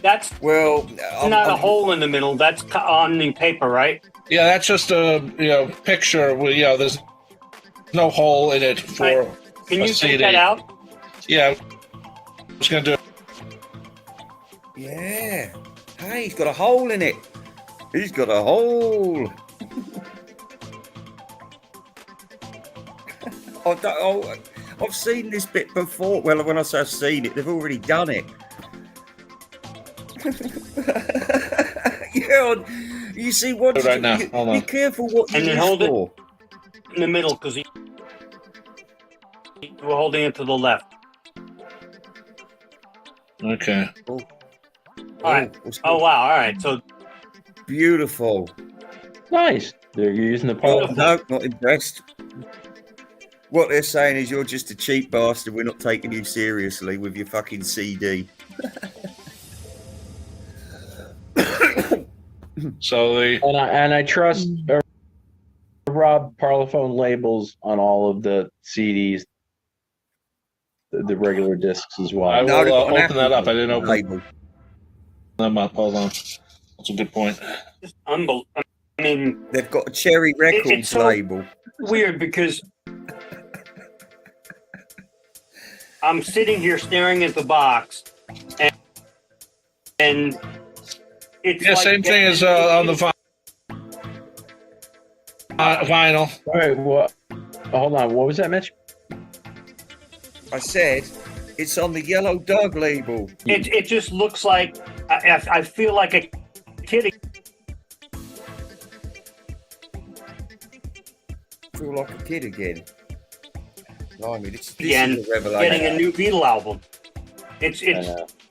That's Well, not a hole in the middle. That's on the paper, right? Yeah, that's just a picture. There's no hole in it for. Right. Can a you CD. take that out? Yeah, I was gonna do. Yeah. Hey, he's got a hole in it. He's got a hole. I've seen this bit before. Well, when I say I've seen it, they've already done it. Yeah, you see what? Right now, hold on. Be careful what you And then wish hold it. for. In the middle, because we're holding it to the left. Okay. All right. what's Oh good? wow! All right. So Beautiful. Nice. They're using the Beautiful. part. No, not impressed. What they're saying is you're just a cheap bastard. We're not taking you seriously with your fucking CD. So the And I trust Rob Parlophone labels on all of the CDs, the regular discs as well. I No, will they've got an open that up. I didn't open label. them up. Hold on. That's a good point. just unbelievable. I mean, They've got a Cherry Records it's so- label. weird because I'm sitting here staring at the box, and it's Yeah, like same thing as on the vinyl. All right, well, hold on. What was that, Mitch? I said it's on the Yellow Dog label. It just looks like I feel like a kid Feel like a kid again. Blimey, this again, is a revelation. getting a new Beatle album. It's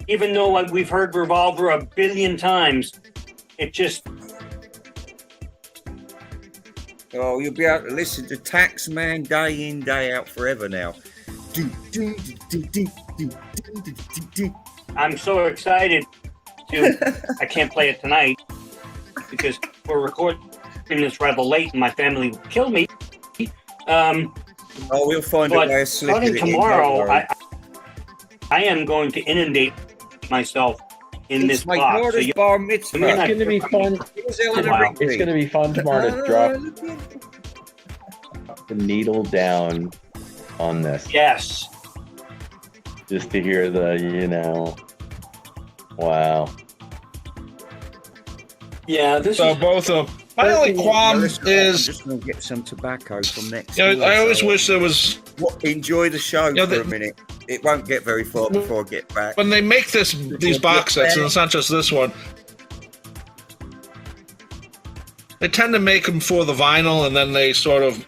even though we've heard Revolver a billion times, it just Oh, you'll be able to listen to Taxman day in, day out forever now. I'm so excited to. I can't play it tonight because we're recording this rather late, and my family will kill me. Oh, we'll find a But way of slipping starting it in, tomorrow, don't worry. I am going to inundate myself in this It's my box. So daughter's you, bar mitzvah. You're It's not- going to be fun. It was Eleanor Wow. Rigby. It's going to be fun tomorrow to drop Look at- the needle down on this, yes, just to hear the, wow. yeah. This So is both of my only qualm Listen, I'm is, just going to get some tobacco from next you know, door, I always so wish there was enjoy the show Yeah, for the- a minute. It won't get very far before I get back. when they make these box sets, and it's not just this one. They tend to make them for the vinyl, and then they sort of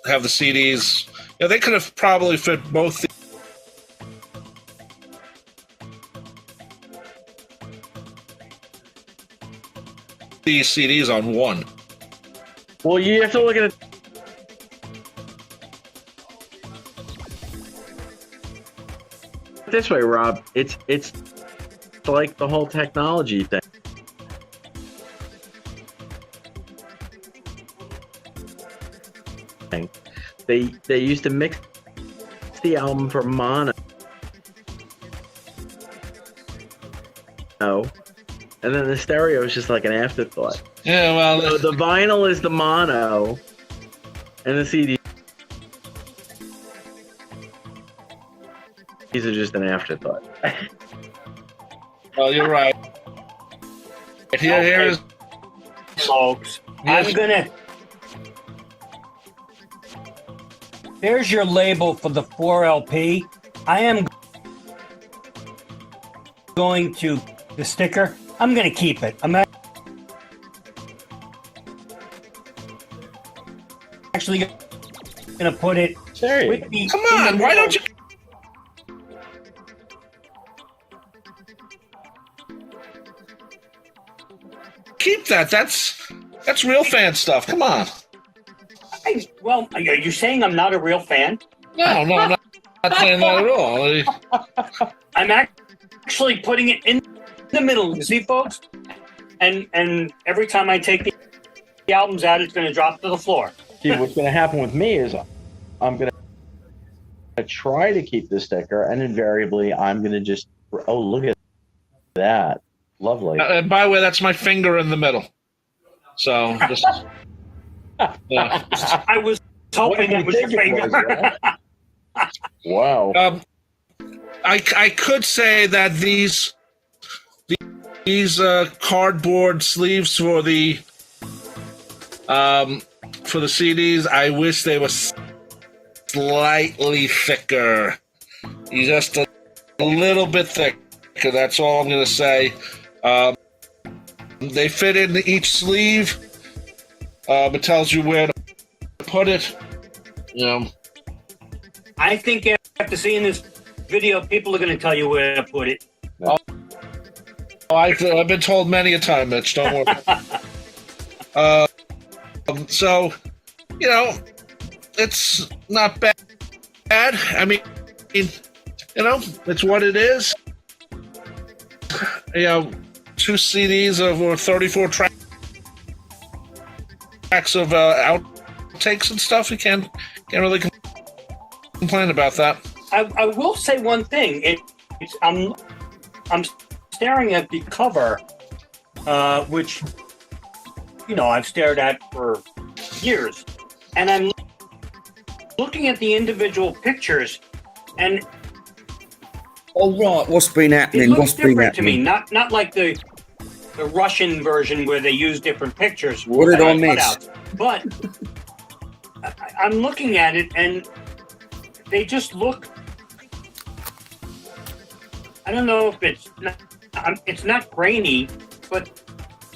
have the CDs. Yeah, they could have probably fit both these CDs on one. Well, you have to look at it this way, Rob. It's like the whole technology thing. They used to mix the album for mono, and then the stereo is just like an afterthought. Yeah, well, So the vinyl is the mono, and the CD. These are just an afterthought. well, you're right. Here's folks. Yes. I'm gonna. There's your label for the 4LP. I am going to the sticker. I'm gonna keep it. I'm actually gonna put it Serious. with the. come on. Why don't you keep that? That's real fan stuff. Come on. Well, are you saying I'm not a real fan? No, I'm not saying that at all. I'm actually putting it in the middle. You see, folks? And every time I take the albums out, it's going to drop to the floor. See, what's going to happen with me is I'm going to try to keep the sticker, and invariably I'm going to just, oh, look at that. Lovely. And by the way, that's my finger in the middle. So just yeah. I was hoping that was your finger. Wow. I could say that these cardboard sleeves for the CDs, I wish they were slightly thicker, just a little bit thicker. That's all I'm going to say. They fit into each sleeve. It tells you where to put it. You know. I think after seeing this video, people are going to tell you where to put it. I've been told many a time, Mitch. Don't worry. So, you know, it's not bad. I mean, you know, it's what it is. You know, 2 CDs or 34 tracks of outtakes and stuff. You can't really complain about that. I will say one thing. I'm staring at the cover, which, you know, I've stared at for years, and I'm looking at the individual pictures, and All right, what's been it happening? looks What's been different to happening? me. Not like the Russian version where they use different pictures. What did I like miss? cutouts. But I'm looking at it, and they just look. I don't know if it's not grainy, but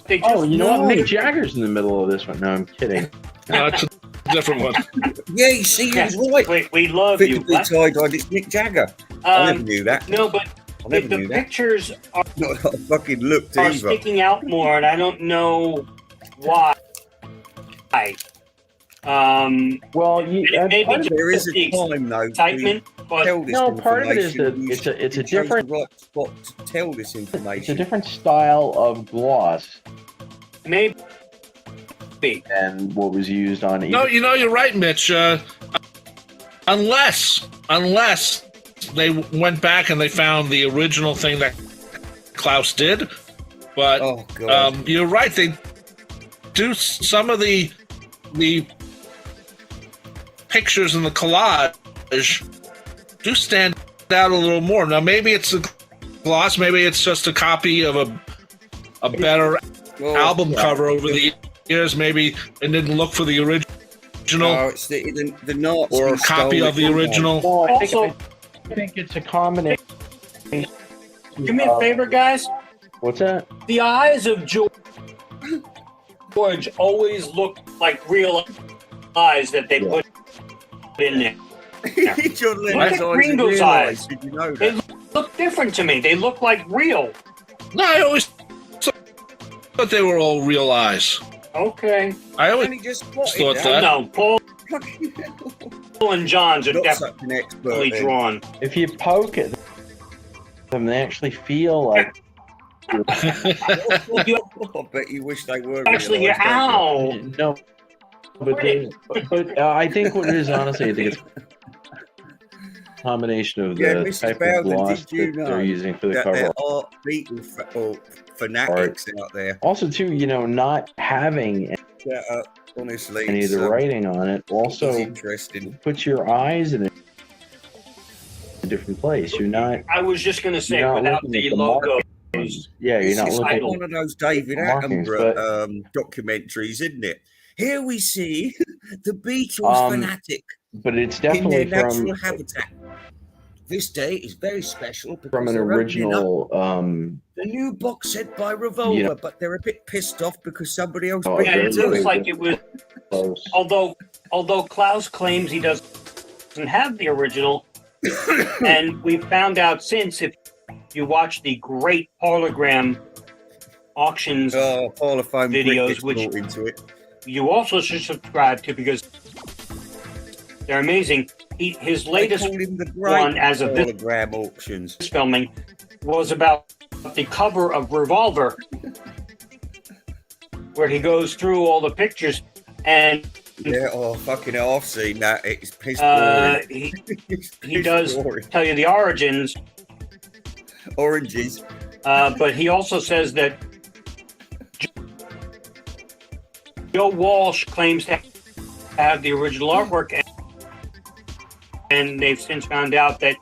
they just. Oh, you know what? No. Mick Jagger's in the middle of this one. No, I'm kidding. No, it's a different one. Yeah, you see, he was right. We love you. Fittingly tie-dyed, it's Mick Jagger. I never knew that. No, but I never the knew that. pictures are Not that I fucking looked are either. sticking out more, and I don't know why. Well, Maybe part of There is the a time, though, excitement, to but tell this No, part of it is information. that it's a You chose different- the right spot to tell this it's a information. different style of gloss maybe. than what was used on. No, you know, you're right, Mitch. Unless they went back and they found the original thing that Klaus did, but Oh god. you're right. They do some of the pictures in the collage do stand out a little more. Now, maybe it's a gloss, maybe it's just a copy of a better Oh, album yeah. cover over the years. Maybe they didn't look for the original No, it's the Nazis or a copy stole of the it. original. No, Also, I think it's a combination. do me a favor, guys. What's that? The eyes of George always look like real eyes that they put in there. John Look Lennon's at eyes Ringo's realised. eyes. Did you know They that? look different to me. They look like real. No, I always thought they were all real eyes. Okay. I always And he just spotted thought that. that. No, Paul and John's are Not definitely such an expert. then. drawn. If you poke at them, they actually feel like. You I bet you wish they were. actually hear, realised, don't ow. No, but I think what it is, honestly, I think it's a combination of Yeah, the Mrs. type Bowden, of gloss did you that know they're using for you? the That cover. there are Beatle fanatics out there. Also, too, not having Yeah, honestly, any of it's, the writing on it it's also interesting. puts your eyes in a different place. You're not. I was just going to say, You're not without looking the at the logos, Yeah, you're not It's like looking. one of those David markings, Attenborough documentaries, isn't it? Here we see the Beatles fanatic But it's in their definitely natural habitat. This day is very special because from an they're opening up original. the new box set by Revolver, Yeah. but they're a bit pissed off because somebody else Oh, beat yeah, them it to looks it. like it was. Close. Although Klaus claims he doesn't have the original, and we found out since, if you watch the great Parlogram auctions, Oh, Parlophone videos, gets which- brought into it. you also should subscribe to because they're amazing. His They latest call him the great one as of this hologram auctions. filming was about the cover of Revolver, where he goes through all the pictures, and Yeah, oh fucking hell, I've seen that. It's piss boring. It's he piss does boring. tell you the origins, Oranges. but he also says that Joe Walsh claims to have the original artwork, and they've since found out that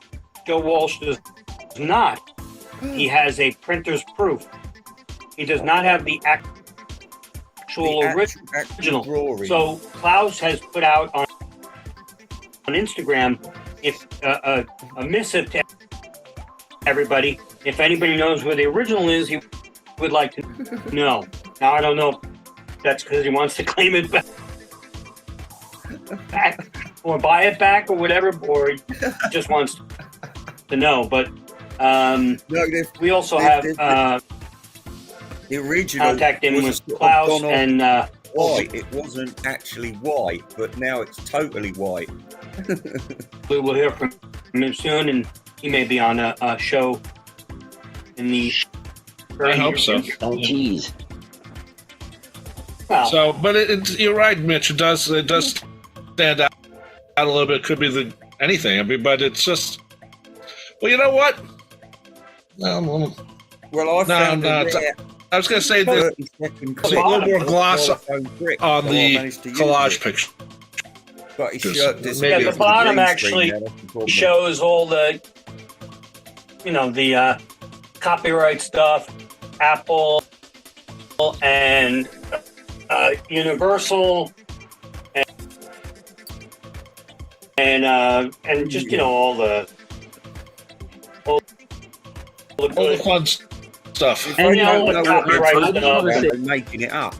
Joe Walsh does not. He has a printer's proof. He does not have the actual original. drawing. So Klaus has put out on Instagram if a missive to everybody if anybody knows where the original is, he would like to know. Now, I don't know if that's because he wants to claim it back or buy it back or whatever, or he just wants to know. But we also have the original contact him was with Klaus and white. It wasn't actually white, but now it's totally white. we will hear from him soon, and he may be on a show in the. I hope so. Oh, jeez. Well, So, but you're right, Mitch. It does stand out a little bit. Could be anything. I mean, but it's just. Well, you know what? No, Well, I found no. I was going to say there's a little more gloss on the collage picture. But his Just shirt maybe- at the bottom actually shows all the, the copyright stuff, Apple and Universal, and just all the All the fun stuff. And all the copyright stuff. They're making it up.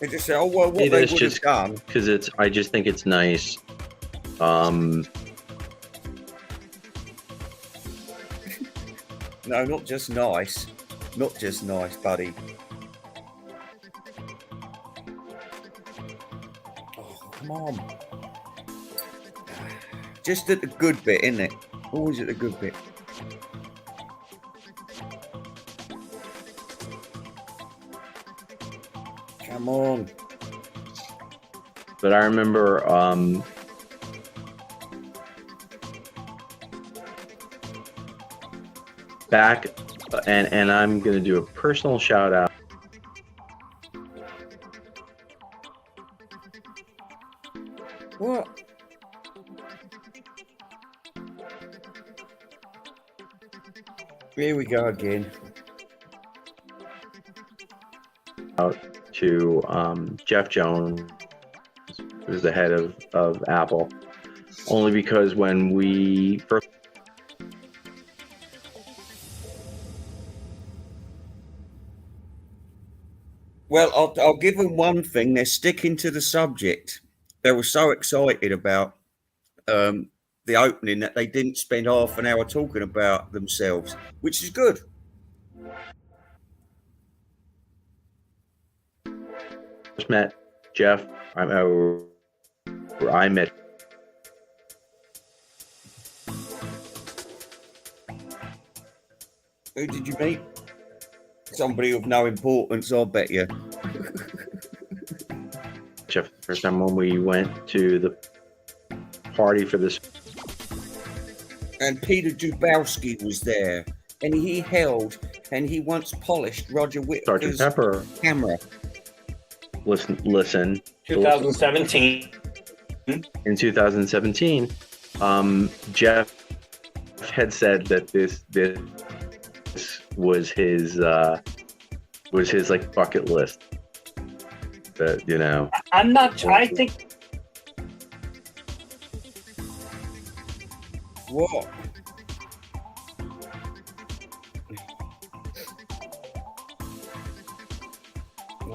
They just say, "Oh well, what It they is would have just done." because I just think it's nice. No, not just nice, buddy. Oh, come on. Just at the good bit, isn't it? Always at the good bit. Come on. But I remember back, and I'm going to do a personal shout out. What? Here we go again. To Jeff Jones, who's the head of Apple, only because when we first Well, I'll give them one thing. They're sticking to the subject. They were so excited about the opening that they didn't spend half an hour talking about themselves, which is good. met Jeff, I met Who did you meet? Somebody of no importance, I'll bet you. Jeff the first time when we went to the party for this. And Peter Dubowski was there, and he held and he once polished Roger Sergeant Whittaker's Pepper. camera. Listen. 2017. In 2017, Jeff had said that this was his like bucket list. That I'm not. I think What?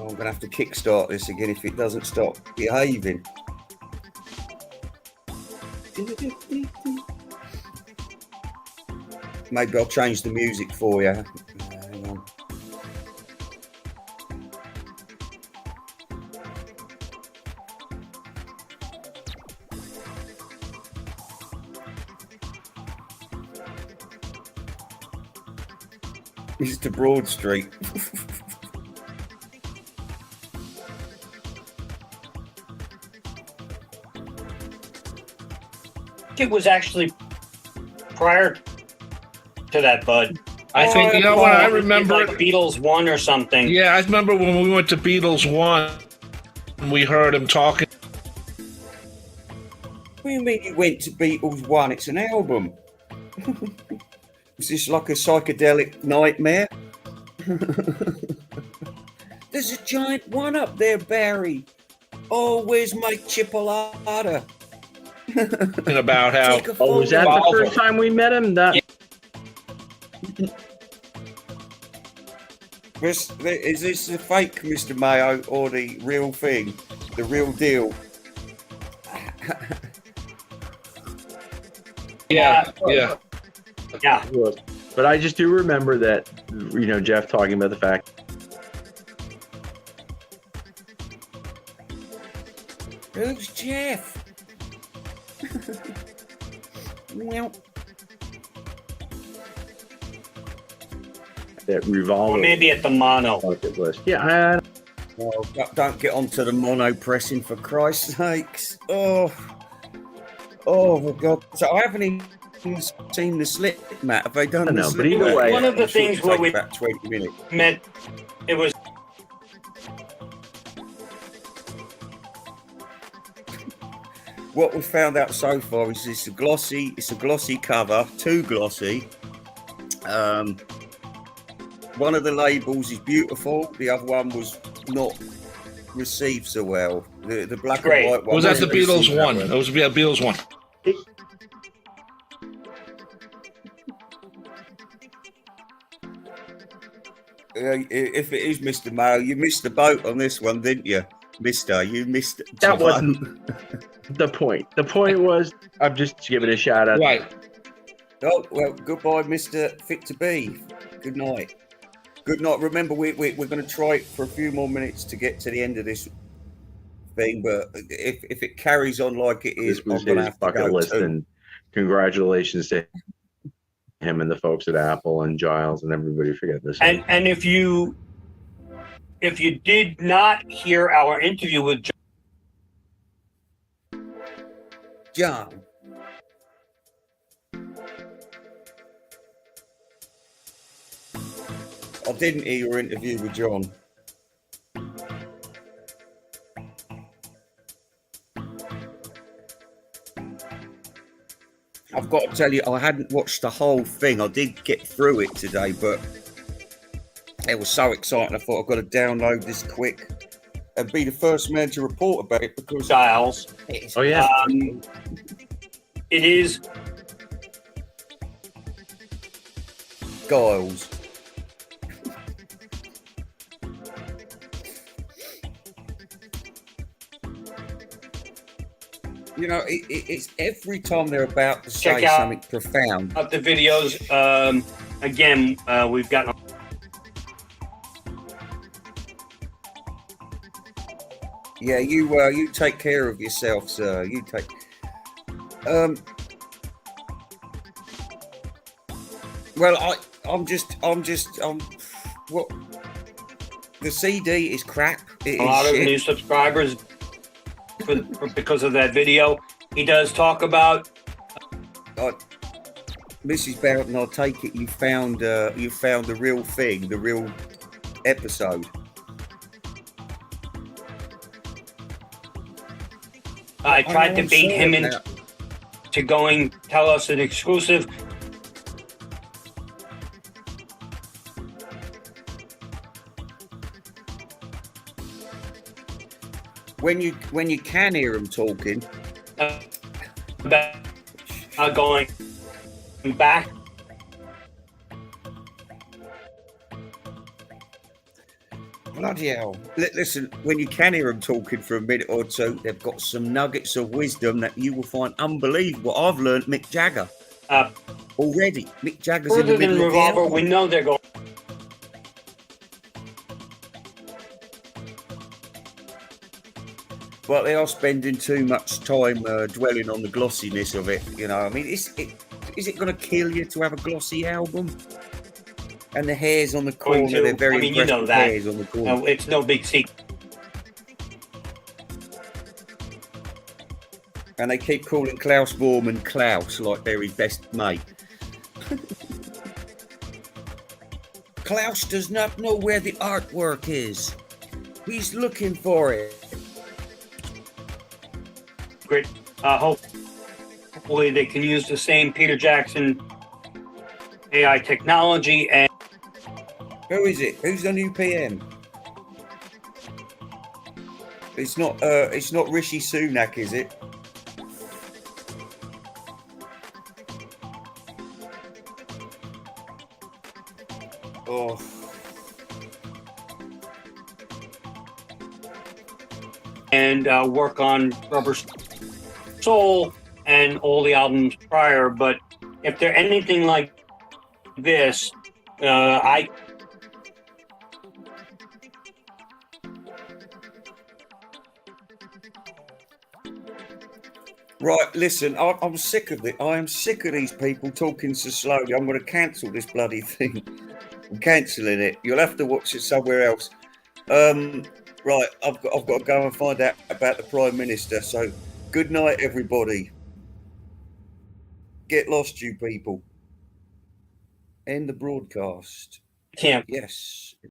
Oh, I'm gonna have to kickstart this again if it doesn't stop behaving. Maybe I'll change the music for you. Hang on. Mr. Broad Street. it was actually prior to that, Bud. I think, you know what, I remember. Like Beatles 1 or something. Yeah, I remember when we went to Beatles 1, and we heard him talking. What do you mean you went to Beatles 1? It's an album. Is this like a psychedelic nightmare? There's a giant one up there, Barry. Oh, where's my chipolata? About how. Take a was that photo. the first time we met him? That Is this the fake Mr. Mayo or the real thing? The real deal? Yeah. Yeah. But I just do remember that, Jeff talking about the fact. Who's Jeff? Well, That Revolver Or maybe at the mono. bucket list. Yeah, well, don't get onto the mono pressing for Christ's sakes. Oh my God! So I haven't even seen the slip, Matt. Have they done I the know, slip? but either way, One of the I'm sure things it'll where take we about 20 minutes. met, it was What we found out so far is it's a glossy cover, too glossy. One of the labels is beautiful, the other one was not received so well. The black Great. and white one Was that the wasn't Beatles received that one? well. It was the Beatles one. If it is Mr. Mayo, you missed the boat on this one, didn't you, Mister? You missed the that boat. wasn't the point. The point was, I'm just giving a shout out. Right. Oh well, goodbye, Mister Fit to Be. Good night. Good night. Remember, we're going to try it for a few more minutes to get to the end of this thing, but if it carries on like it is, This was I'm going to his have to bucket go list, too. and congratulations to him and the folks at Apple and Giles and everybody. Forget this. and if you did not hear our interview with John. I didn't hear your interview with John. I've got to tell you, I hadn't watched the whole thing. I did get through it today, but it was so exciting. I thought I've got to download this quick and be the first man to report about it because Giles, it's Oh yeah, it is Giles. You know, it's every time they're about to Check say out- something profound. of the videos. Again, we've got Yeah, you take care of yourself, sir. You take. Well, I'm just. What? The CD is crap. It a is lot of shit. new subscribers because of that video. He does talk about Mrs. Boughton, I'll take it. You found the real thing, the real episode. I tried to I'm bait sorry him about- into going tell us an exclusive. When you can hear him talking. About going back. Bloody hell. Listen, when you can hear them talking for a minute or two, they've got some nuggets of wisdom that you will find unbelievable. I've learned Mick Jagger already. Mick Jagger's in Further the than middle of the Revolver, album. we know they're going. But they are spending too much time dwelling on the glossiness of it. You know, I mean, is it going to kill you to have a glossy album? And the hairs on the corner, to. they're very I mean, you know impressive that. hairs on the corner. No, it's no big secret. And they keep calling Klaus Bormann Klaus like they're his best mate. Klaus does not know where the artwork is. He's looking for it. Great. Hopefully, they can use the same Peter Jackson AI technology and. Who is it? Who's the new PM? It's not Rishi Sunak, is it? and work on Rubber Soul and all the albums prior. But if they're anything like this, I Right, listen, I'm sick of it. I am sick of these people talking so slowly. I'm going to cancel this bloody thing. I'm cancelling it. You'll have to watch it somewhere else. Right, I've got to go and find out about the Prime Minister. So, good night, everybody. Get lost, you people. End the broadcast. can't. Yes.